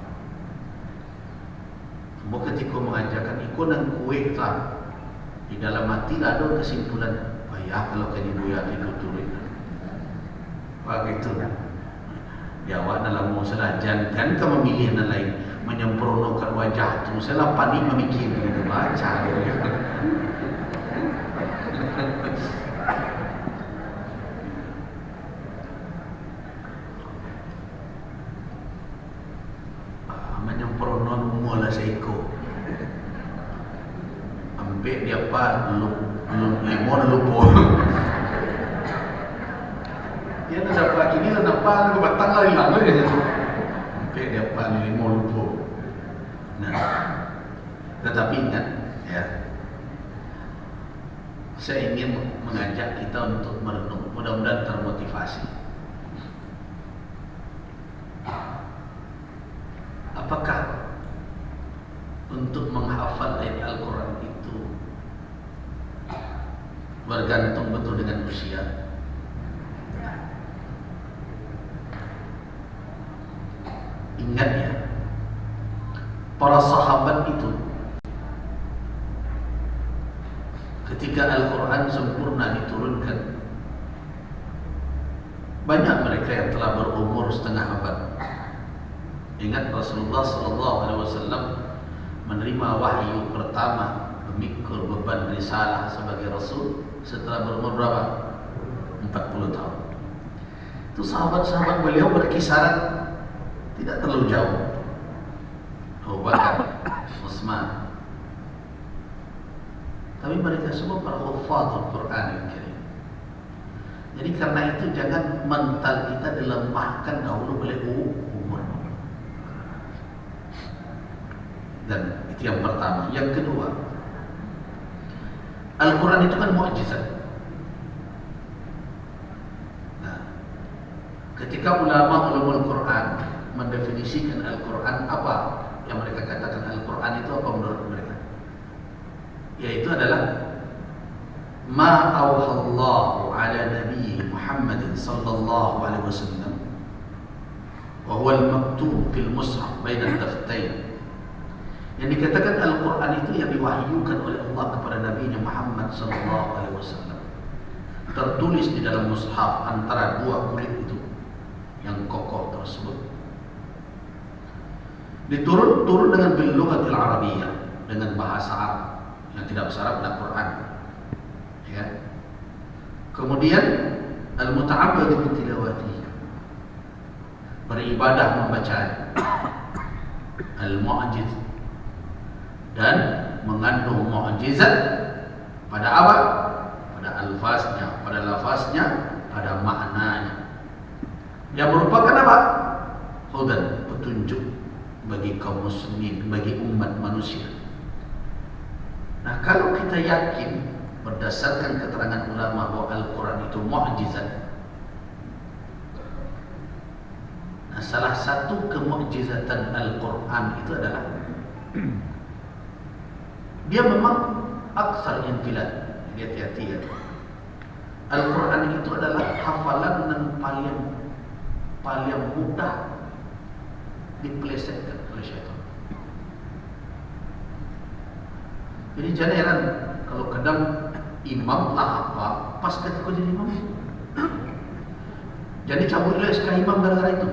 Semua ketika mengajarkan ikut dan kuih lah, di dalam hati ada kesimpulan, ya kalau kini buaya itu turun, begitu. Ya, awak dalam masalah jangan ke memilih yang lain, menyempurnakan wajah tu. Saya panik memikir itu baca. Menyempurnakan mula seiko. Ambil dia apa limon lupa. Dia nak dapat ini lah nampak ke batang lah hilang dia tu. Ambil dia apa limon lupa. Nah, tetapi ingat ya, saya ingin mengajak kita untuk merenung, mudah-mudahan termotivasi. Apakah untuk menghafal ayat Al-Quran itu bergantung betul dengan usia? Ingat ya, para sahabat itu ketika Al-Quran sempurna diturunkan, banyak mereka yang telah berumur setengah abad. Ingat Rasulullah SAW menerima wahyu pertama, memikul beban risalah sebagai Rasul setelah berumur berapa? 40 tahun. Itu sahabat-sahabat beliau berkisaran tidak terlalu jauh. Abu Bakar, Utsman. Tapi mereka semua para hufadzul Quran Al-Karim. Jadi karena itu jangan mental kita dilemahkan dahulu oleh umur. Dan itu yang pertama. Yang kedua, Al-Quran itu kan mukjizat. Nah, ketika ulama ulumul Quran mendefinisikan Al-Quran, apa yang mereka katakan Al-Quran itu apa menurut mereka? Yaitu adalah ma awhallahu ala nabi Muhammad sallallahu alaihi wasallam wa huwa al-maktub fil mushaf baina al-daftain. Yang dikatakan Al-Quran itu yang diwahyukan oleh Allah kepada Nabi Muhammad sallallahu alaihi wasallam, tertulis di dalam mushaf antara dua kulit itu yang kokoh tersebut, diturun dengan bil lughatil arabiyyah, dengan bahasa Arab yang tidak bahasa Arab, Al-Quran, ya. Kemudian al-muta'abbadu bi tilawatihi, beribadah membacanya, al-mu'jiz, dan mengandung mukjizat pada apa? Pada alfaznya, pada lafaznya, pada maknanya. Yang merupakan apa? Hudan, petunjuk bagi kaum muslimin, bagi umat manusia. Nah, kalau kita yakin berdasarkan keterangan ulama bahwa Al-Quran itu mukjizat, nah, salah satu kemukjizatan Al-Quran itu adalah dia memang aksar infilad. Hati-hati ya. Al-Quran itu adalah hafalan yang paling mudah dipelesetkan oleh syaitan. Jadi jangan heran kalau kadang imam lah apa pas ketika jadi imam. Jadi cabutlah SK imam gara-gara itu.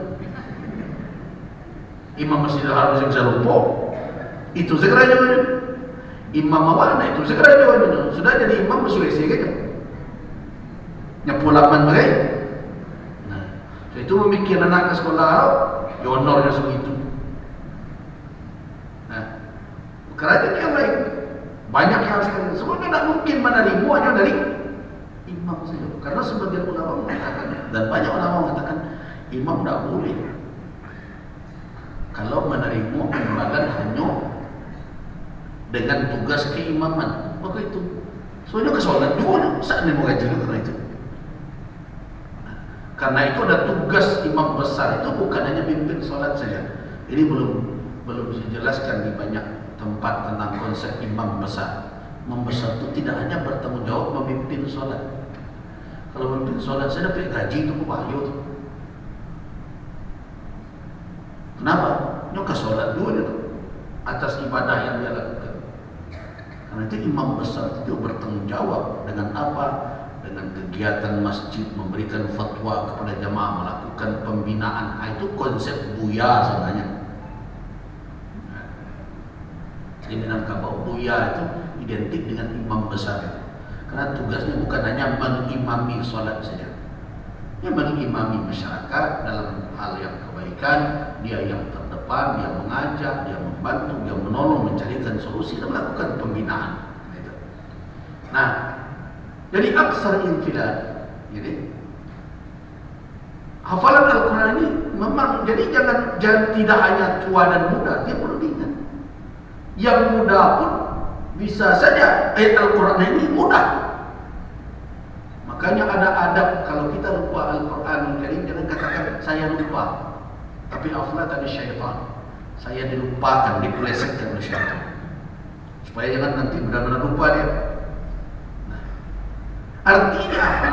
Imam Masjidil Haram yang bisa lupa itu segera juga. Imam awana itu segera dia sudah jadi imam bersulesi gitu. Nyapu lapan bagai. Nah, so itu memikir anak ke sekolah Arab, ya honornya segitu. Nah, kerajaan yang lain banyak yang sekali. Semua tidak mungkin menerima hanya dari imam saja. Karena sebagian ulama mengatakan, dan banyak ulama mengatakan imam tidak boleh kalau menerima imbalan hanya dengan tugas keimaman. Maka itu soalnya kesolat juga saat ini mau gaji karena itu. Karena itu ada tugas imam besar itu bukan hanya pimpin solat saja. Ini belum dijelaskan di banyak tempat tentang konsep imam besar. Imam besar itu tidak hanya bertanggung jawab memimpin solat. Kalau memimpin solat saya dapat gaji itu bahaya tuh. Kenapa? Nyok solat dulu itu atas ibadah yang dia lakukan. Karena itu imam besar itu bertanggung jawab dengan apa? Dengan kegiatan masjid, memberikan fatwa kepada jamaah, melakukan pembinaan. Itu konsep buya sebenarnya. Jadi Minangkabau buya itu identik dengan imam besar. Karena tugasnya bukan hanya mengimami solat saja. Dia mengimami masyarakat dalam hal yang kebaikan, dia yang terdepan, dia mengajak, dia membantu, dia menolong, mencarikan solusi dan melakukan pembinaan. Nah, jadi aksar infilad. Jadi hafalan Al-Quran ini memang, jadi jangan tidak hanya tua dan muda, dia perlu diingat. Yang muda pun bisa saja ayat Al-Quran ini mudah. Makanya ada adab kalau kita lupa Al-Quran Al-Karim, jangan katakan saya lupa. Tapi aflat tadi syaitan, saya dilupakan, dipelesetkan oleh syaitan. Supaya jangan nanti benar-benar lupa dia. Nah, artinya apa?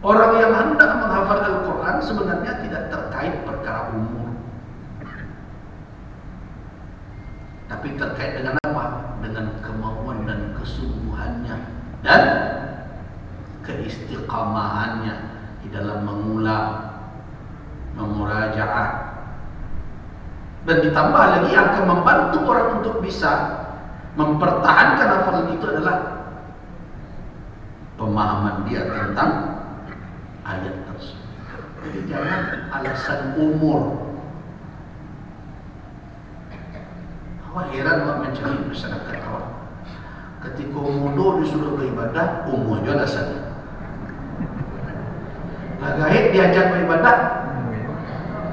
Orang yang hendak menghafal Al-Quran sebenarnya tidak terkait perkara umur, tapi terkait dengan apa? Dengan kemauan dan kesungguhannya dan keistiqamahannya di dalam mengulang, memurajaah. Dan ditambah lagi yang akan membantu orang untuk bisa mempertahankan hafalan itu adalah pemahaman dia tentang ayat tersebut. Jadi jangan alasan umur. Awak heran awak mencari masyarakat awak. Ketika muda disuruh beribadah, umur je alasannya. Lagahit diajak beribadah,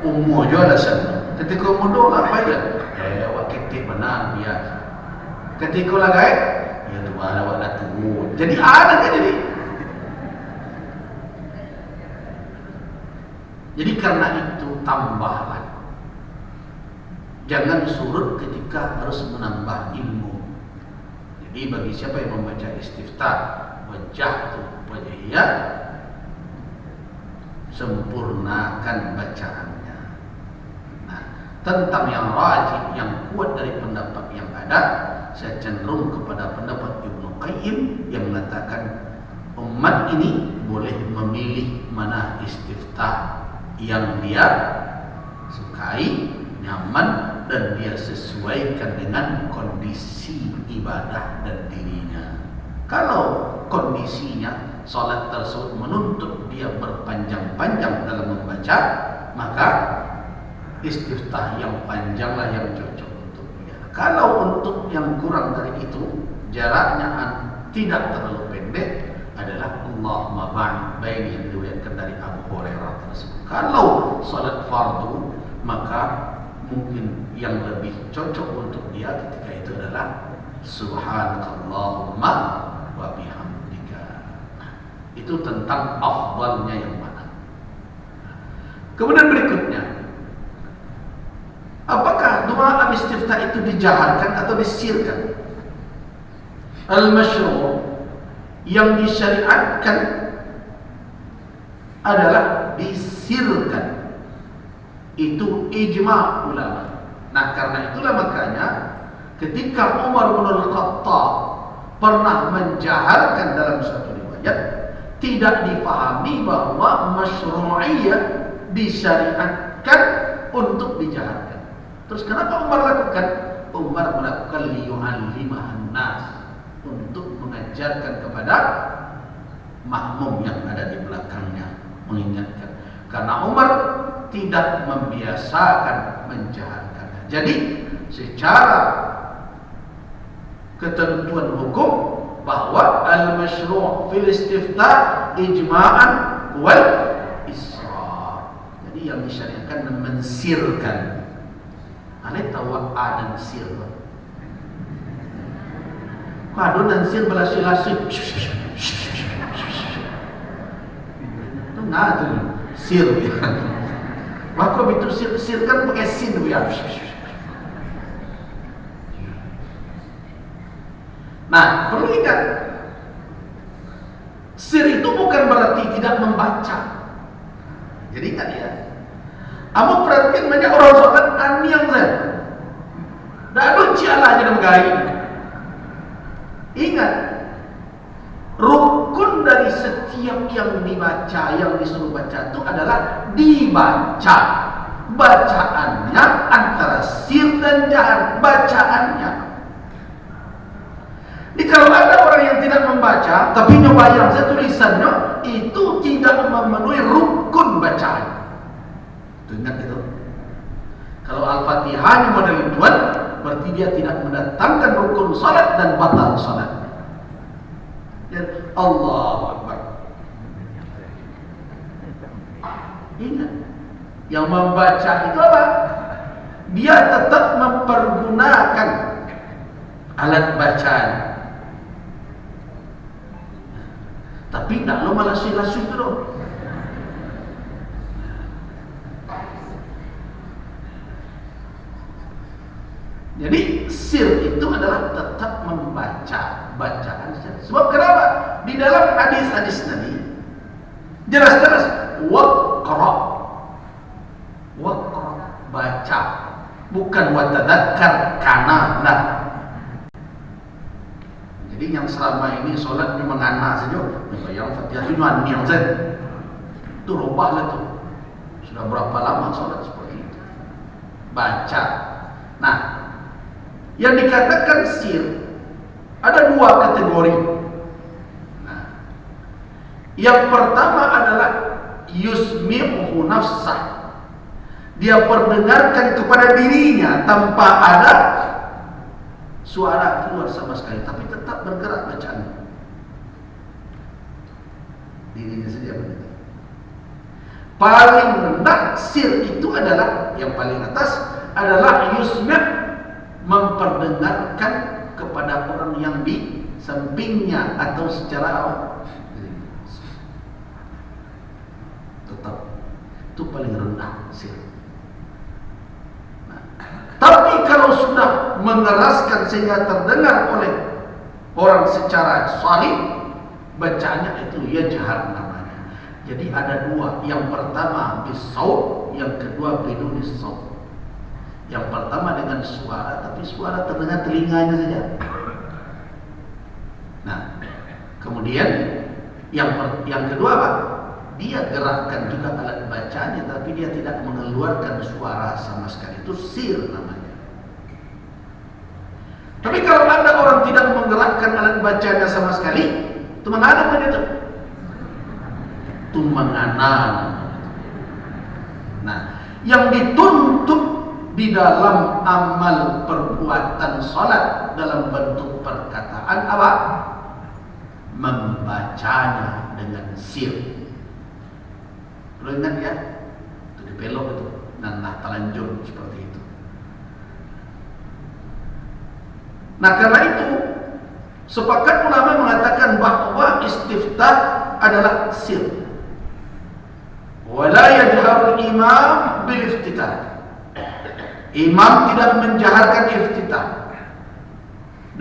umur je alasannya. Ketika muda lah apa ya? Awak ketik benar biasa. Ketika lagahit, ya Tuhan awak dah turun. Jadi ada kan jadi. Jadi karena itu tambahlah. Jangan surut ketika harus menambah ilmu. Jadi bagi siapa yang membaca istiftah, wajah tu wajahiyah, sempurnakan bacaannya. Nah, tentang yang rajih, yang kuat dari pendapat yang ada, saya cenderung kepada pendapat Ibnu Qayyim yang mengatakan umat ini boleh memilih mana istiftah yang dia sukai, nyaman, dan dia sesuaikan dengan kondisi ibadah dan dirinya. Kalau kondisinya salat tersebut menuntut dia berpanjang-panjang dalam membaca, maka istiftah yang panjanglah yang cocok untuk dia. Kalau untuk yang kurang dari itu, jaraknya tidak terlalu pendek, adalah Allahumma ba'id baini yang diriwayatkan dari Abu Hurairah tersebut. Kalau salat fardu, maka mungkin yang lebih cocok untuk dia ketika itu adalah subhanakallahumma wa bihamdika. Nah, itu tentang afdalnya yang mana. Kemudian berikutnya, apakah doa al-istiftah itu dijaharkan atau disirkan? Al-masyru' yang disyariatkan adalah disirkan. Itu ijma' ulama. Nah, karena itulah makanya ketika Umar bin Al-Khattab pernah menjaharkan dalam suatu riwayat, tidak difahami bahwa masyru'iyah disyariatkan untuk dijaharkan. Terus kenapa Umar lakukan? Umar melakukan liyu'allimahan nas, untuk mengajarkan kepada makmum yang ada di belakangnya, mengingatkan. Karena Umar tidak membiasakan menjaharkannya. Jadi secara ketentuan hukum bahwa al-masyru' fil istiftah ijma'an wal israr. Jadi yang disyariatkan mensirkan. Ane tahu ada sir. Kado dan sir belasi-lasi. Itu ngadu sir. Maka itu sir kan pakai sin ya. Nah, perlu ingat, sir itu bukan berarti tidak membaca. Jadi ingat ya. Kamu perhatikan banyak orang sholat aniang saja. Dah ada cialah jadi megai. Ingat, rukun dari setiap yang dibaca, yang disuruh baca itu adalah dibaca. Bacaannya antara sir dan jahar, bacaannya. Jadi kalau ada orang yang tidak membaca, tapi nyobayang tulisannya, itu tidak memenuhi rukun bacaan. Ingat itu. Kalau Al-Fatihah model tuan, berarti dia tidak mendatangkan rukun salat dan batal salat. Dan Allahu Akbar. Ingat, yang membaca itu apa? Dia tetap mempergunakan alat bacaan. Tapi tak lo malas-lasu itu loh. Jadi sir itu adalah tetap membaca bacaan. Sebab kenapa? Di dalam hadis-hadis Nabi jelas-jelas waqra, baca, bukan watadzakkar, kana lah. Jadi yang selama ini solat memang ngana saja, yang Fatihah itu yang saja. Itu rubahlah tuh. Sudah berapa lama solat seperti itu? Baca. Nah, yang dikatakan sir ada dua kategori. Nah, Yang pertama adalah yusmi'uhu nafsah. Dia perdengarkan kepada dirinya tanpa ada suara keluar sama sekali, tapi tetap bergerak bacaannya. Dirinya saja mendengar. Paling rendah sir itu adalah, yang paling atas adalah yusmi', memperdengarkan kepada orang yang di sampingnya atau secara awam. Tetap itu paling rendah sir. Nah, tapi kalau sudah mengeraskan sehingga terdengar oleh orang secara sahih, bacaannya itu yajhar namanya. Jadi ada dua, yang pertama bisaut, yang kedua bidunis saut. Yang pertama dengan suara, tapi suara terdengar telinganya saja. Nah, kemudian yang kedua apa? Dia gerakkan juga alat bacanya, tapi dia tidak mengeluarkan suara sama sekali. Itu sir namanya. Tapi kalau ada orang tidak menggerakkan alat bacanya sama sekali, itu mana apa itu? Itu menganal. Nah, yang dituntut di dalam amal perbuatan salat dalam bentuk perkataan apa? Membacanya dengan sir. Perlu ingat ya, itu dipelok itu, nanah telanjur seperti itu. Nah, karena itu sepakat ulama mengatakan bahwa istiftah adalah sir. Wala yajharul imam bil iftitah. Imam tidak menjaharkan iftitah.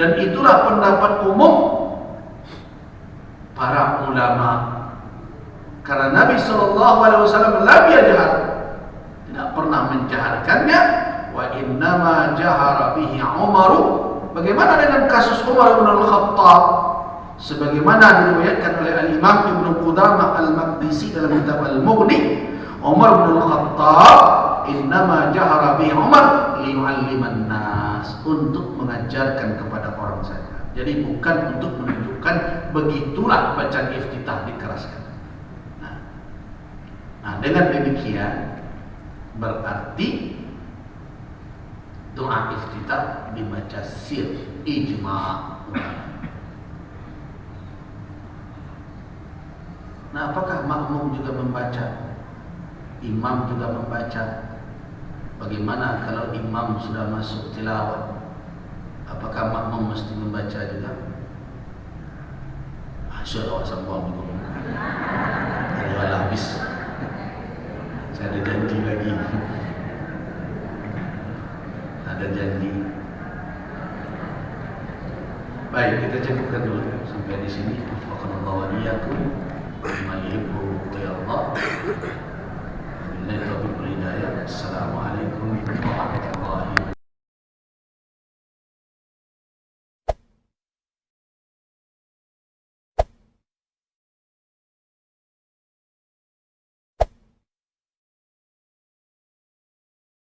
Dan itulah pendapat umum para ulama. Karena Nabi SAW lam yajhar, tidak pernah menjaharkannya. Wa innama jahara bihi Umar. Bagaimana dengan kasus Umar bin Al-Khattab? Sebagaimana diriwayatkan oleh Al-Imam Ibn Qudamah Al-Maqdisi dalam kitab Al-Mughni, Umar bin Al-Khattab innama jahara bihi Umar liyu'alliman nas, untuk mengajarkan kepada orang saja. Jadi bukan untuk menunjukkan begitulah bacaan iftitah dikeraskan. Nah, dengan demikian berarti doa iftitah dibaca sir, ijma'. Nah, apakah makmum juga membaca? Imam juga membaca? Bagaimana kalau imam sudah masuk tilawah? Apakah makmum mesti membaca juga? Asyhadu an la ilaha habis. Saya ada janji lagi. Ada janji. Baik, kita cukupkan dulu sampai di sini. Wafaqanallahu wa iyyakum bima yuhibbu wa yarda. Billahi taufiq wal hidayah. Assalamualaikum warahmatullahi wabarakatuh.